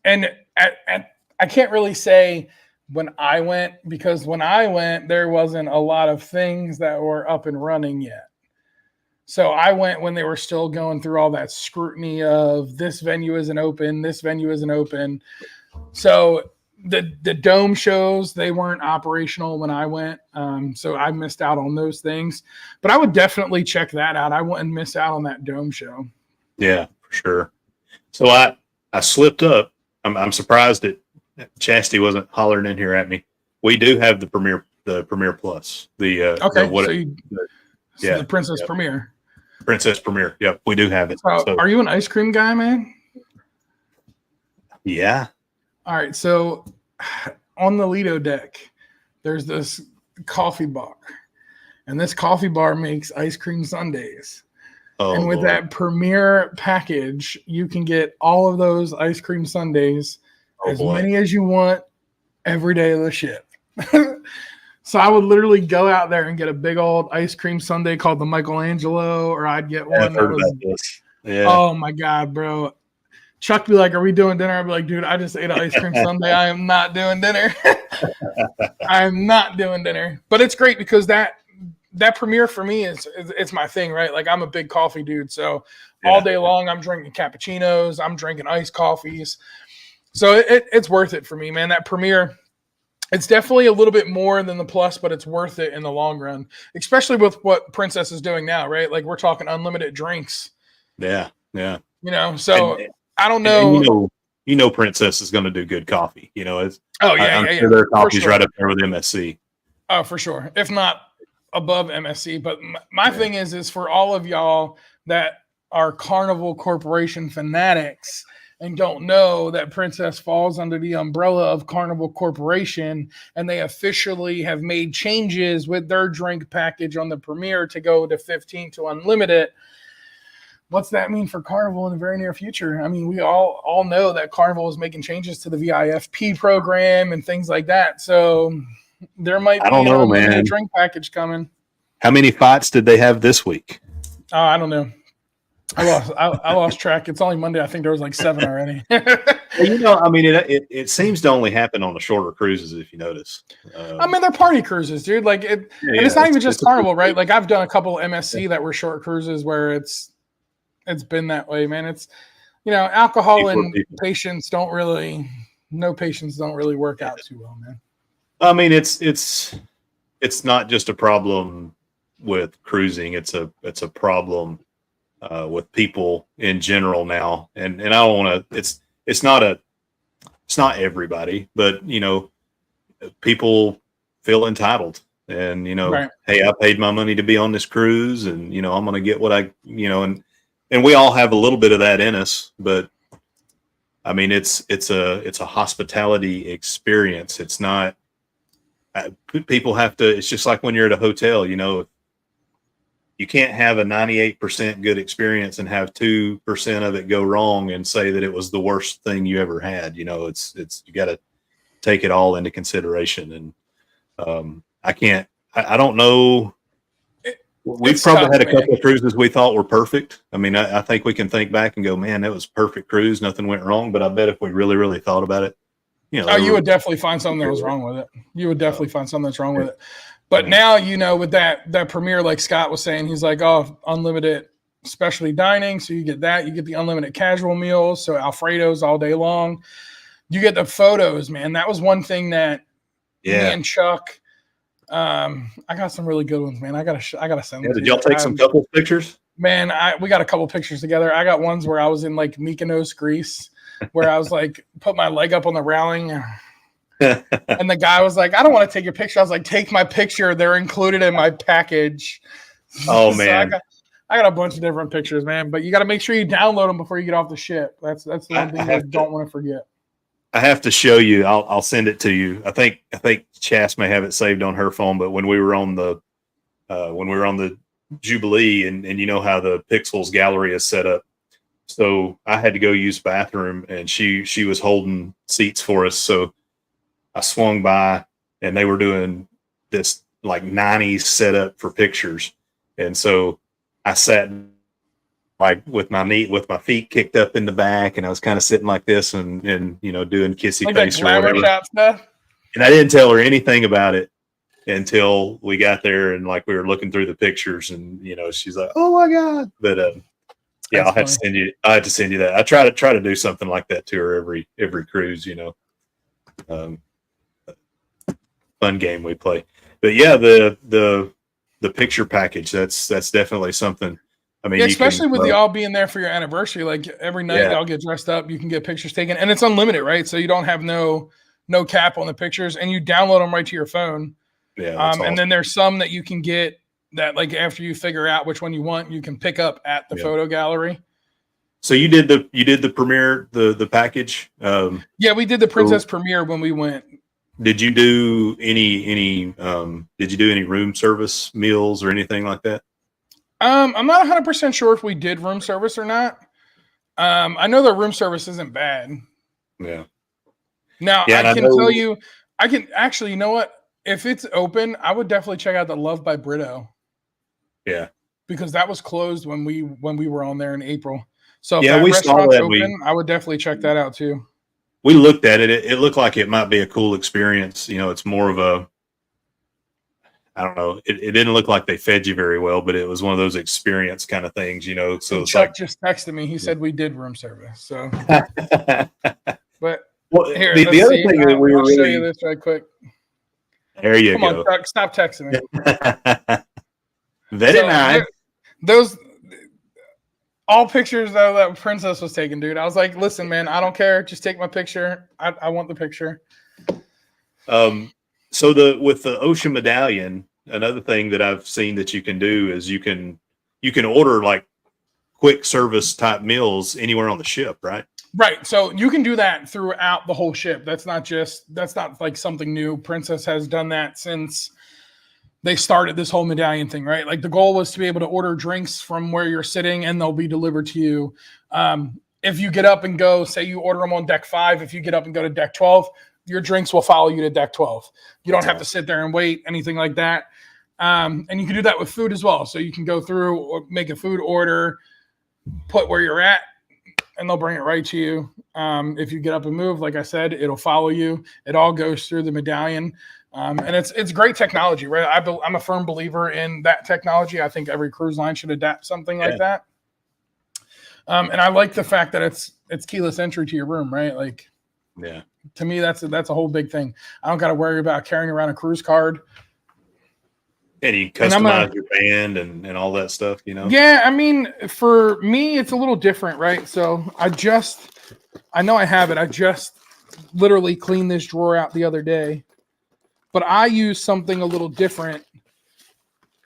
I can't really say when I went, because when I went, there wasn't a lot of things that were up and running yet. So I went when they were still going through all that scrutiny of this venue isn't open, this venue isn't open. So the dome shows, they weren't operational when I went. So I missed out on those things. But I would definitely check that out. I wouldn't miss out on that dome show. Yeah, for sure. So I slipped up. I'm surprised Chastity wasn't hollering in here at me. We do have the Premier Plus. The the Princess Premier. Princess Premier. Yep, we do have it. So, are you an ice cream guy, man? Yeah. All right. So on the Lido deck, there's this coffee bar, and this coffee bar makes ice cream sundaes. Oh, and with Lord. that Premier package, you can get all of those ice cream sundaes, many as you want, every day of the ship. So I would literally go out there and get a big old ice cream sundae called the Michelangelo, or I'd get one that was, oh my God, bro. Chuck be like, are we doing dinner? I'd be like, dude, I just ate an ice cream sundae. I am not doing dinner. I am not doing dinner. But it's great because that Premier for me it's my thing, right? Like I'm a big coffee dude. So all day long I'm drinking cappuccinos, I'm drinking iced coffees. So it's worth it for me, man. That Premier, it's definitely a little bit more than the Plus, but it's worth it in the long run, especially with what Princess is doing now, right? Like we're talking unlimited drinks. Yeah. So I don't know. And Princess is going to do good coffee. It's I'm sure their coffee's right up there with MSC. Oh, for sure. If not above MSC. But my thing is for all of y'all that are Carnival Corporation fanatics and don't know that Princess falls under the umbrella of Carnival Corporation, and they officially have made changes with their drink package on the Premier to go to 15 to unlimited. What's that mean for Carnival in the very near future? I mean, we all know that Carnival is making changes to the VIFP program and things like that. So there might be an unlimited drink package coming. How many fights did they have this week? Oh, I don't know. I lost track. It's only Monday. I think there was like 7 already. It seems to only happen on the shorter cruises, if you notice. They're party cruises, dude. Like and it's not even just Carnival, right? Like I've done a couple MSC that were short cruises where it's been that way, man. It's alcohol and patience don't really work out too well, man. I mean, it's not just a problem with cruising. It's a problem with people in general now. And I don't want to, it's not everybody, but people feel entitled and, right. Hey, I paid my money to be on this cruise and, I'm going to get what and we all have a little bit of that in us, but I mean, it's a hospitality experience. It's not, people have to, it's just like when you're at a hotel, you can't have a 98% good experience and have 2% of it go wrong and say that it was the worst thing you ever had. It's you got to take it all into consideration. And I don't know. We've probably had a couple of cruises we thought were perfect. I mean, I think we can think back and go, man, that was a perfect cruise. Nothing went wrong. But I bet if we really, really thought about it, you would definitely find something that was wrong with it. You would definitely find something that's wrong with it. But now, with that Premier, like Scott was saying, he's like, oh, unlimited specialty dining. So you get that. You get the unlimited casual meals. So Alfredo's all day long. You get the photos, man. That was one thing that me and Chuck, I got some really good ones, man. I gotta send them. Did y'all take some couple pictures? Man, we got a couple pictures together. I got ones where I was in like Mykonos, Greece, where I was like, put my leg up on the railing. And the guy was like, I don't want to take your picture. I was like, take my picture. They're included in my package. Oh, man. I got a bunch of different pictures, man. But you got to make sure you download them before you get off the ship. That's the one thing I don't want to forget. I have to show you. I'll send it to you. I think Chas may have it saved on her phone. But when we were on the Jubilee, and you know how the Pixels gallery is set up, so I had to go use the bathroom, and she was holding seats for us. So I swung by, and they were doing this like 90s setup for pictures, and so I sat like with my feet kicked up in the back, and I was kind of sitting like this, and doing kissy like face or whatever. Stuff. And I didn't tell her anything about it until we got there, and like we were looking through the pictures, and she's like, "Oh my god!" But yeah, I'll have to send you. I have to send you that. I try to do something like that to her every cruise. Fun game we play. But yeah, the picture package, that's definitely something. I mean, especially with y'all being there for your anniversary, like every night y'all get dressed up, you can get pictures taken, and it's unlimited, right? So you don't have no no cap on the pictures, and you download them right to your phone. Yeah. Awesome. And then there's some that you can get that, like, after you figure out which one you want, you can pick up at the photo gallery. So you did the premiere, the package. Yeah, we did the Princess premiere when we went. Did you do any did you do any room service meals or anything like that? I'm not 100% sure if we did room service or not. I know the room service isn't bad. Yeah. Now I can tell you, I can actually, you know what? If it's open, I would definitely check out the Love by Brito. Yeah. Because that was closed when we were on there in April. So if yeah, we saw that. Open, I would definitely check that out too. We looked at it. It looked like it might be a cool experience. You know, it's more of a, I don't know. It didn't look like they fed you very well, but it was one of those experience kind of things, you know. So it's Chuck just texted me. He said we did room service. So, but well, here, the other thing that we were I'll show you this right quick. There you go. Come on, Chuck, stop texting me. Very nice. Those all pictures that Princess was taking, dude. I was like, listen, man, I don't care. Just take my picture. I want the picture. So with the Ocean Medallion, another thing that I've seen that you can do is you can order like quick service type meals anywhere on the ship, right? Right. So you can do that throughout the whole ship. That's not like something new. Princess has done that since they started this whole medallion thing, right? Like the goal was to be able to order drinks from where you're sitting and they'll be delivered to you. If you get up and go, say you order them on deck 5, if you get up and go to deck 12, your drinks will follow you to deck 12. You don't have to sit there and wait, anything like that. And you can do that with food as well. So you can go through or make a food order, put where you're at, and they'll bring it right to you. If you get up and move, like I said, it'll follow you. It all goes through the medallion. And it's great technology, right? I'm a firm believer in that technology. I think every cruise line should adapt something like that. And I like the fact that it's keyless entry to your room, right? Like, yeah, to me, that's a whole big thing. I don't got to worry about carrying around a cruise card. And you customize your band and all that stuff, you know? Yeah, I mean, for me, it's a little different, right? So I know I have it. I just literally cleaned this drawer out the other day. But I use something a little different.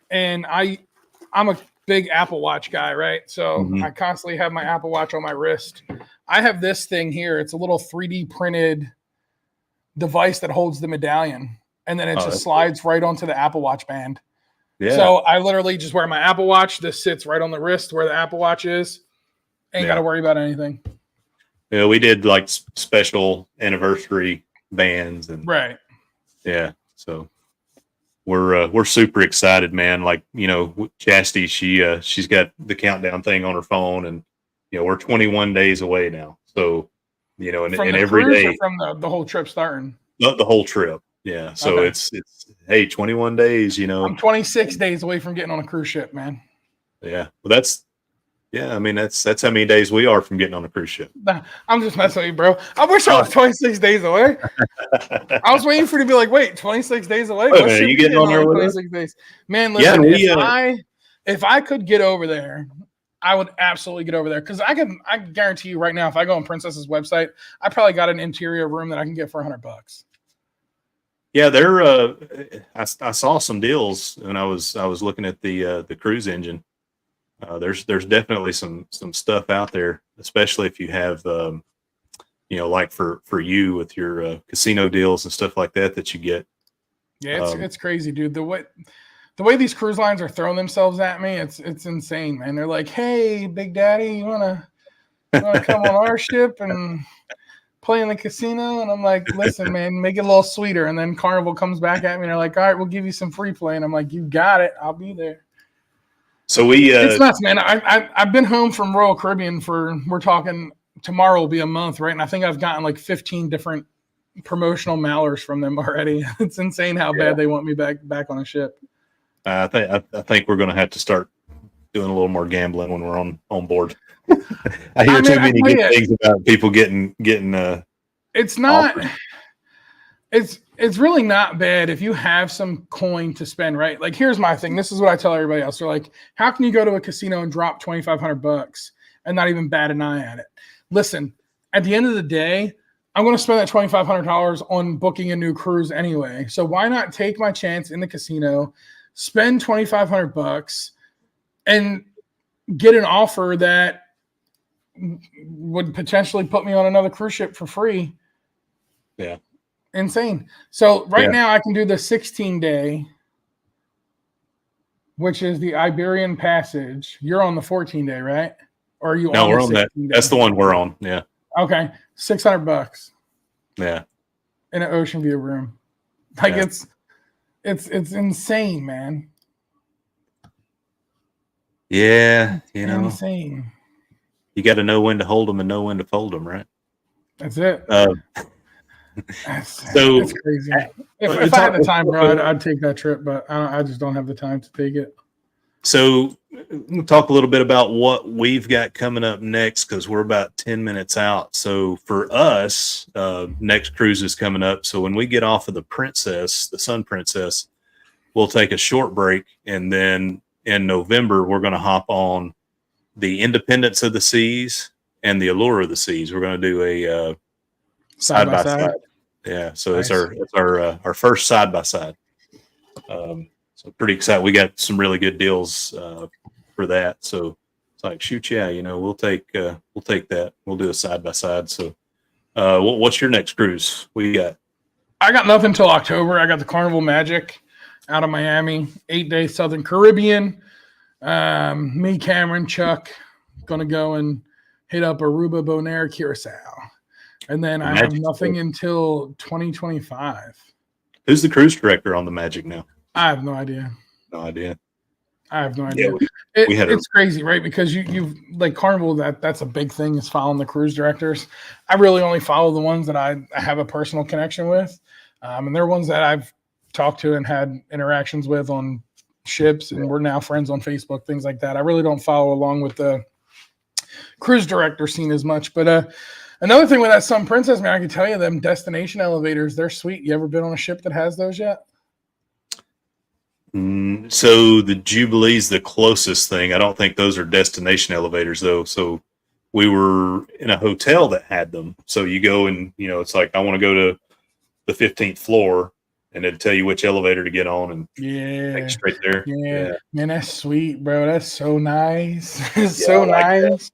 And I'm a big Apple Watch guy, right? So I constantly have my Apple Watch on my wrist. I have this thing here. It's a little 3D printed device that holds the medallion. And then it just slides right onto the Apple Watch band. Yeah. So I literally just wear my Apple Watch. This sits right on the wrist where the Apple Watch is. Ain't got to worry about anything. Yeah, we did like special anniversary bands and right. Yeah, so we're super excited, man. Like, you know, Chastity, she's got the countdown thing on her phone, and you know we're 21 days away now. So, you know, and every day from the whole trip starting. The whole trip. Yeah. So it's hey, 21 days, you know. I'm 26 days away from getting on a cruise ship, man. Yeah. Well, I mean, that's how many days we are from getting on a cruise ship. I'm just messing with you, bro. I wish I was 26 days away. I was waiting for you to be like, wait, 26 days away? Wait, man, you getting on there with 26 days? Man, listen, if I could get over there, I would absolutely get over there. Because I guarantee you right now, if I go on Princess's website, I probably got an interior room that I can get for $100. Yeah, I saw some deals when I was looking at the cruise engine. There's definitely some stuff out there, especially if you have you know, like for you with your casino deals and stuff like that you get. Yeah, it's crazy, dude. The way these cruise lines are throwing themselves at me, it's insane, man. They're like, "Hey, Big Daddy, you wanna come on our ship and play in the casino?" And I'm like, "Listen, man, make it a little sweeter." And then Carnival comes back at me and they're like, "All right, we'll give you some free play." And I'm like, "You got it. I'll be there." So it's nuts, man. I've been home from Royal Caribbean we're talking tomorrow will be a month, right? And I think I've gotten like 15 different promotional mailers from them already. It's insane how bad they want me back on a ship. I think we're going to have to start doing a little more gambling when we're on board. I hear too many good things about people getting. It's not. It's really not bad if you have some coin to spend, right? Like, here's my thing. This is what I tell everybody else. They're like, how can you go to a casino and drop $2,500 and not even bat an eye at it? Listen, at the end of the day, I'm going to spend that $2,500 on booking a new cruise anyway. So why not take my chance in the casino, spend $2,500 and get an offer that would potentially put me on another cruise ship for free. Yeah. Insane. So right now I can do the 16-day, which is the Iberian Passage. You're on the 14-day, right? Or are you no, on we're on that. That's the one we're on. Yeah. Okay. $600. Yeah. In an ocean view room. Like it's insane, man. Yeah, it's insane. You got to know when to hold them and know when to fold them, right? That's it. So it's crazy. If I had the time, bro, I'd take that trip, but I just don't have the time to take it. So we'll talk a little bit about what we've got coming up next, because we're about 10 minutes out. So for us, next cruise is coming up. So when we get off of the Sun Princess, we'll take a short break, and then in November we're going to hop on the Independence of the Seas and the Allure of the Seas. We're going to do a side by side. Yeah, so nice. It's our first side by side. So pretty excited. We got some really good deals for that. So it's like, shoot, yeah, we'll take that. We'll do a side by side. So what's your next cruise? What you got? I got nothing till October. I got the Carnival Magic out of Miami, 8-day Southern Caribbean. Me, Cameron, Chuck, gonna go and hit up Aruba, Bonaire, Curacao. And then I have nothing until 2025. Who's the cruise director on the Magic now? I have no idea. No idea. I have no idea. Yeah, it's crazy, right? Because you've like Carnival, that's a big thing, is following the cruise directors. I really only follow the ones that I have a personal connection with. And they're ones that I've talked to and had interactions with on ships, and we're now friends on Facebook, things like that. I really don't follow along with the cruise director scene as much. But another thing with that Sun Princess, man, I can tell you, them destination elevators, they're sweet. You ever been on a ship that has those yet? So the Jubilee's the closest thing. I don't think those are destination elevators though. So we were in a hotel that had them. So you go and, it's like, I want to go to the 15th floor, and it'll tell you which elevator to get on, and take you straight there. Yeah. Man, that's sweet, bro. That's so nice. It's so nice.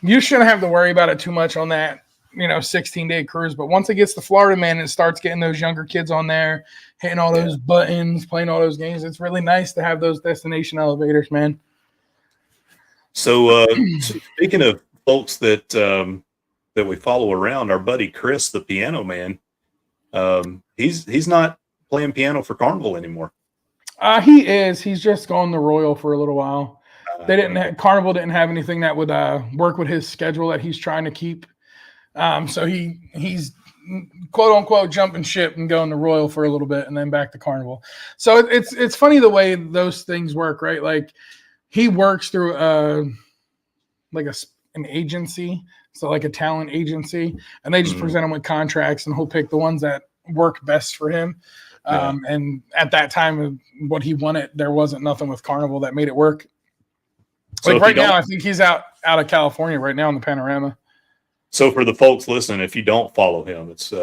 You shouldn't have to worry about it too much on that, 16-day cruise. But once it gets to Florida, man, and it starts getting those younger kids on there, hitting all those buttons, playing all those games, it's really nice to have those destination elevators, man. So speaking of folks that we follow around, our buddy Chris, the piano man, he's not playing piano for Carnival anymore. He is. He's just gone the Royal for a little while. Carnival didn't have anything that would work with his schedule that he's trying to keep. So he's quote unquote jumping ship and going to Royal for a little bit and then back to Carnival. So it's funny the way those things work, right? Like he works through an agency, so like a talent agency, and they just present him with contracts, and he'll pick the ones that work best for him. And at that time, what he wanted, there wasn't nothing with Carnival that made it work. So like right now, I think he's out of California right now in the Panorama. So for the folks listening, if you don't follow him, it's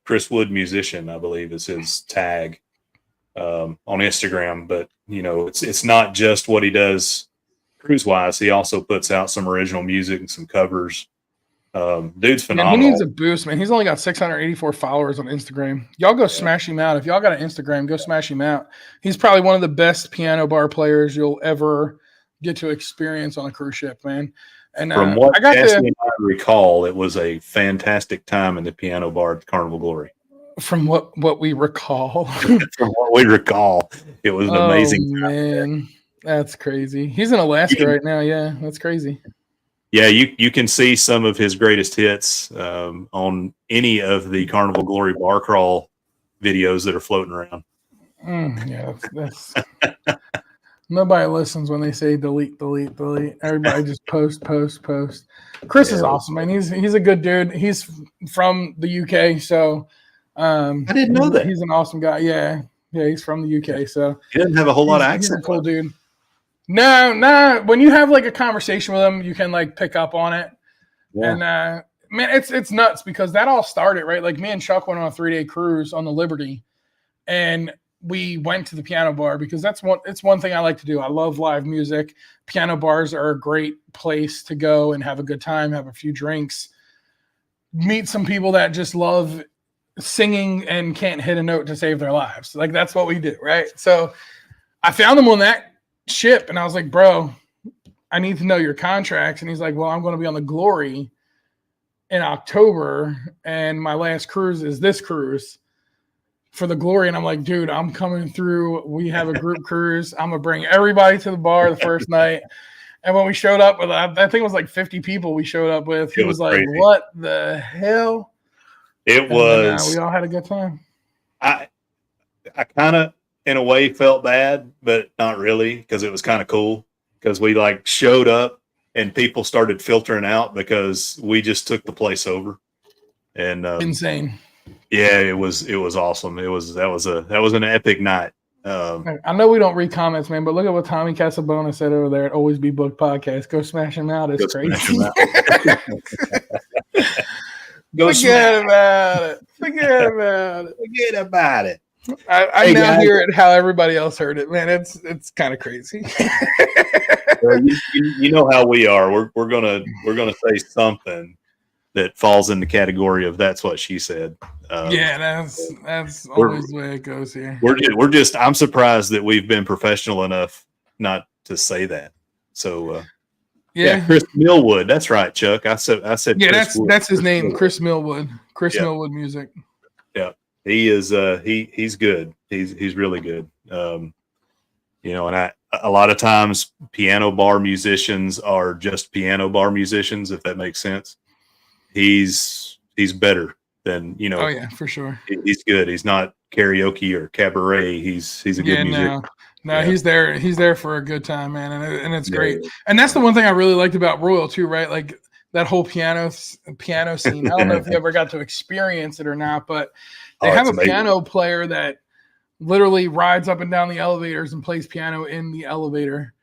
Chris Wood Musician, I believe is his tag on Instagram. But, it's not just what he does cruise-wise. He also puts out some original music and some covers. Dude's phenomenal. Man, he needs a boost, man. He's only got 684 followers on Instagram. Y'all go smash him out. If y'all got an Instagram, go smash him out. He's probably one of the best piano bar players you'll ever get to experience on a cruise ship, man. And from what Cassie and I recall, it was a fantastic time in the piano bar at Carnival Glory. From what we recall. From what we recall, it was an amazing time. Man, that's crazy. He's in Alaska right now. Yeah, that's crazy. Yeah, you can see some of his greatest hits on any of the Carnival Glory bar crawl videos that are floating around. That's nobody listens when they say delete. Everybody just post. Chris is awesome, man. He's a good dude. He's from the UK, so I didn't know that. He's an awesome guy. Yeah, he's from the UK, so he doesn't have a whole lot of accent. He's a cool dude. No. When you have like a conversation with him, you can like pick up on it. Yeah. And man, it's nuts because that all started, right? Like me and Chuck went on a 3-day cruise on the Liberty, and we went to the piano bar because it's one thing I like to do. I love live music. Piano bars are a great place to go and have a good time, have a few drinks, meet some people that just love singing and can't hit a note to save their lives. Like that's what we do, right? So I found him on that ship and I was like, bro, I need to know your contracts. And he's like, well, I'm going to be on the Glory in October and my last cruise is this cruise for the Glory. And I'm like, dude, I'm coming through. We have a group cruise. I'm going to bring everybody to the bar the first night. And when we showed up with, I think it was like 50 people we showed up with, he was like, crazy. What the hell? It was. And, we all had a good time. I kind of, in a way, felt bad, but not really, because it was kind of cool. Because we like showed up and people started filtering out because we just took the place over. And insane. Yeah, it was awesome. That was an epic night. I know we don't read comments, man, but look at what Tommy Casabona said over there at Always Be Booked podcast. Go smash him out. It's crazy. Forget about it. I now hear it how everybody else heard it, man. It's kind of crazy. Well, you know how we are. We're gonna say something that falls in the category of that's what she said. That's always the way it goes here. We're just I'm surprised that we've been professional enough not to say that. So yeah, Chris Millwood. That's right, Chuck. I said yeah, that's his name, Chris Millwood. Millwood Music. Yeah. He is he's good. He's really good. And a lot of times piano bar musicians are just piano bar musicians, if that makes sense. He's better than, Oh yeah, for sure. He's good. He's not karaoke or cabaret. He's a good musician. No, He's there for a good time, man, and it's great. And that's the one thing I really liked about Royal too, right? Like that whole piano scene. I don't know if you ever got to experience it or not, but they have a amazing piano player that literally rides up and down the elevators and plays piano in the elevator.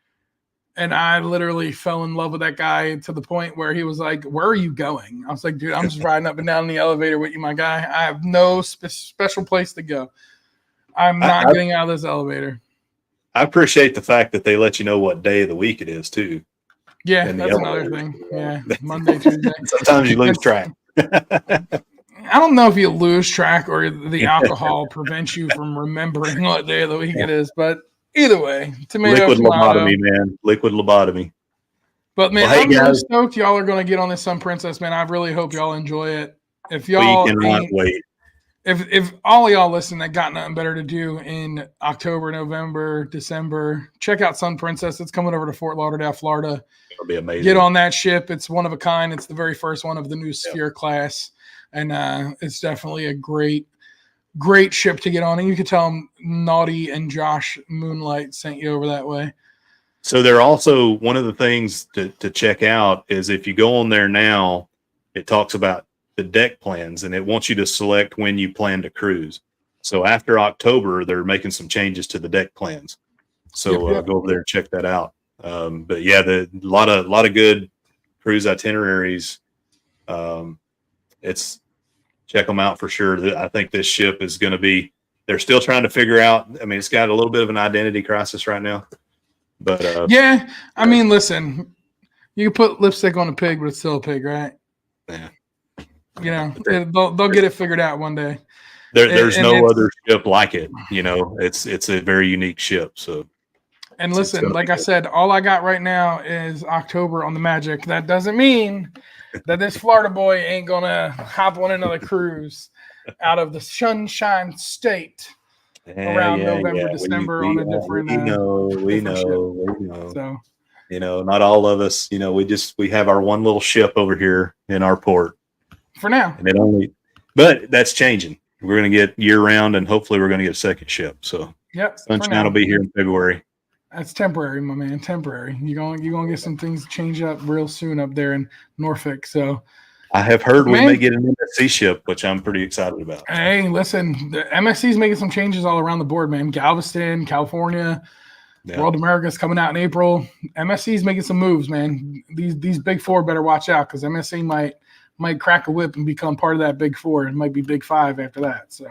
And I literally fell in love with that guy to the point where he was like, where are you going? I was like, dude, I'm just riding up and down the elevator with you, my guy. I have no special place to go. I'm not getting out of this elevator. I appreciate the fact that they let you know what day of the week it is, too. Yeah, that's another thing. Yeah, Monday, Tuesday. Sometimes you lose track. I don't know if you lose track or the alcohol prevents you from remembering what day of the week it is, but either way, liquid lobotomy, man. Liquid lobotomy. But man, I'm really stoked y'all are going to get on this Sun Princess, man. I really hope y'all enjoy it. If y'all cannot wait. If all of y'all listen that got nothing better to do in October, November, December, check out Sun Princess. It's coming over to Fort Lauderdale, Florida. It'll be amazing. Get on that ship. It's one of a kind. It's the very first one of the new Sphere class. And it's definitely a great ship to get on. And you can tell them Nauti and Josh Moonlight sent you over that way. So they're also, one of the things to check out is if you go on there now, it talks about the deck plans and it wants you to select when you plan to cruise. So after October, they're making some changes to the deck plans. So go over there and check that out. But yeah, a lot of good cruise itineraries. Check them out for sure. I think this ship is going to be, they're still trying to figure out. I mean, it's got a little bit of an identity crisis right now, but I mean, listen, you can put lipstick on a pig, but it's still a pig, right? Yeah. They'll get it figured out one day. There's no other ship like it. It's a very unique ship. So, and listen, like I said, all I got right now is October on the Magic. That doesn't mean that this Florida boy ain't gonna hop on another cruise out of the Sunshine State around November, December on a different. We know. So, not all of us. We have our one little ship over here in our port for now, but that's changing. We're gonna get year round, and hopefully, we're gonna get a second ship. So, Sunshine will be here in February. That's temporary, my man. Temporary. You're gonna get some things change up real soon up there in Norfolk. So I have heard we may get an MSC ship, which I'm pretty excited about. Hey, listen, the MSC's making some changes all around the board, man. Galveston, California, World America's coming out in April. MSC's making some moves, man. These big four better watch out because MSC might crack a whip and become part of that big four. It might be big five after that. So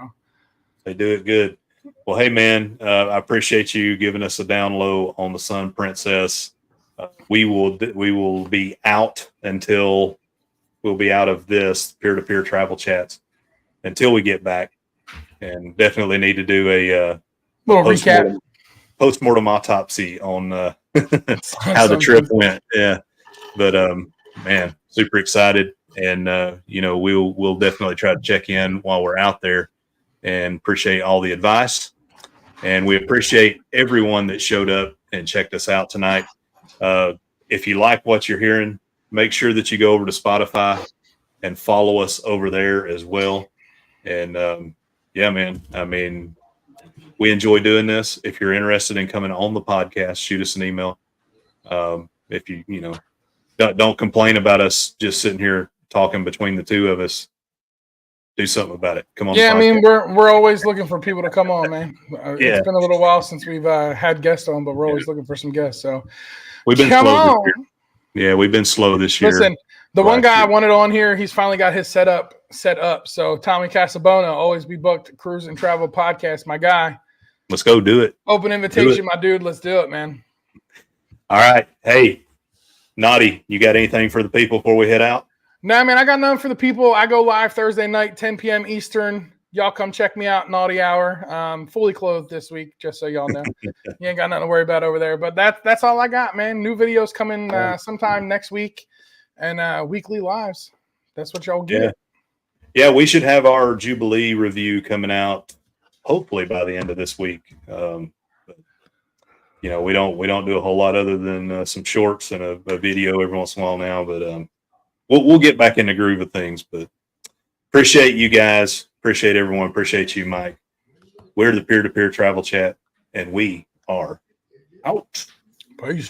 they do it good. Well, hey man, I appreciate you giving us a down low on the Sun Princess. We will be out until we'll be out of this peer-to-peer travel chats until we get back, and definitely need to do a little recap, postmortem autopsy on how the trip went. Yeah, but man, super excited, and we'll definitely try to check in while we're out there, and appreciate all the advice, and we appreciate everyone that showed up and checked us out tonight. If you like what you're hearing, make sure that you go over to Spotify and follow us over there as well. And yeah, man, I mean, we enjoy doing this. If you're interested in coming on the podcast, shoot us an email. If you don't complain about us just sitting here talking between the two of us. Do something about it. Come on. Yeah, I mean, we're always looking for people to come on, man. It's been a little while since we've had guests on, but we're always looking for some guests. So we've been slow this year. Yeah, we've been slow this year. Listen, the one guy I wanted on here, he's finally got his set up. So Tommy Casabona, always be booked, Cruise and Travel Podcast, my guy. Let's go do it. Open invitation, my dude. Let's do it, man. All right. Hey, Nauti, you got anything for the people before we head out? Nah, man, I got nothing for the people. I go live Thursday night, 10 p.m. Eastern. Y'all come check me out, Naughty Hour. Fully clothed this week, just so y'all know. You ain't got nothing to worry about over there. But that's all I got, man. New videos coming sometime next week, and weekly lives. That's what y'all get. Yeah, we should have our Jubilee review coming out hopefully by the end of this week. But, we don't do a whole lot other than some shorts and a video every once in a while now. But we'll get back in the groove of things. But appreciate you guys. Appreciate everyone. Appreciate you, Mike. We're the Peer-to-Peer Travel Chat, and we are out. Peace.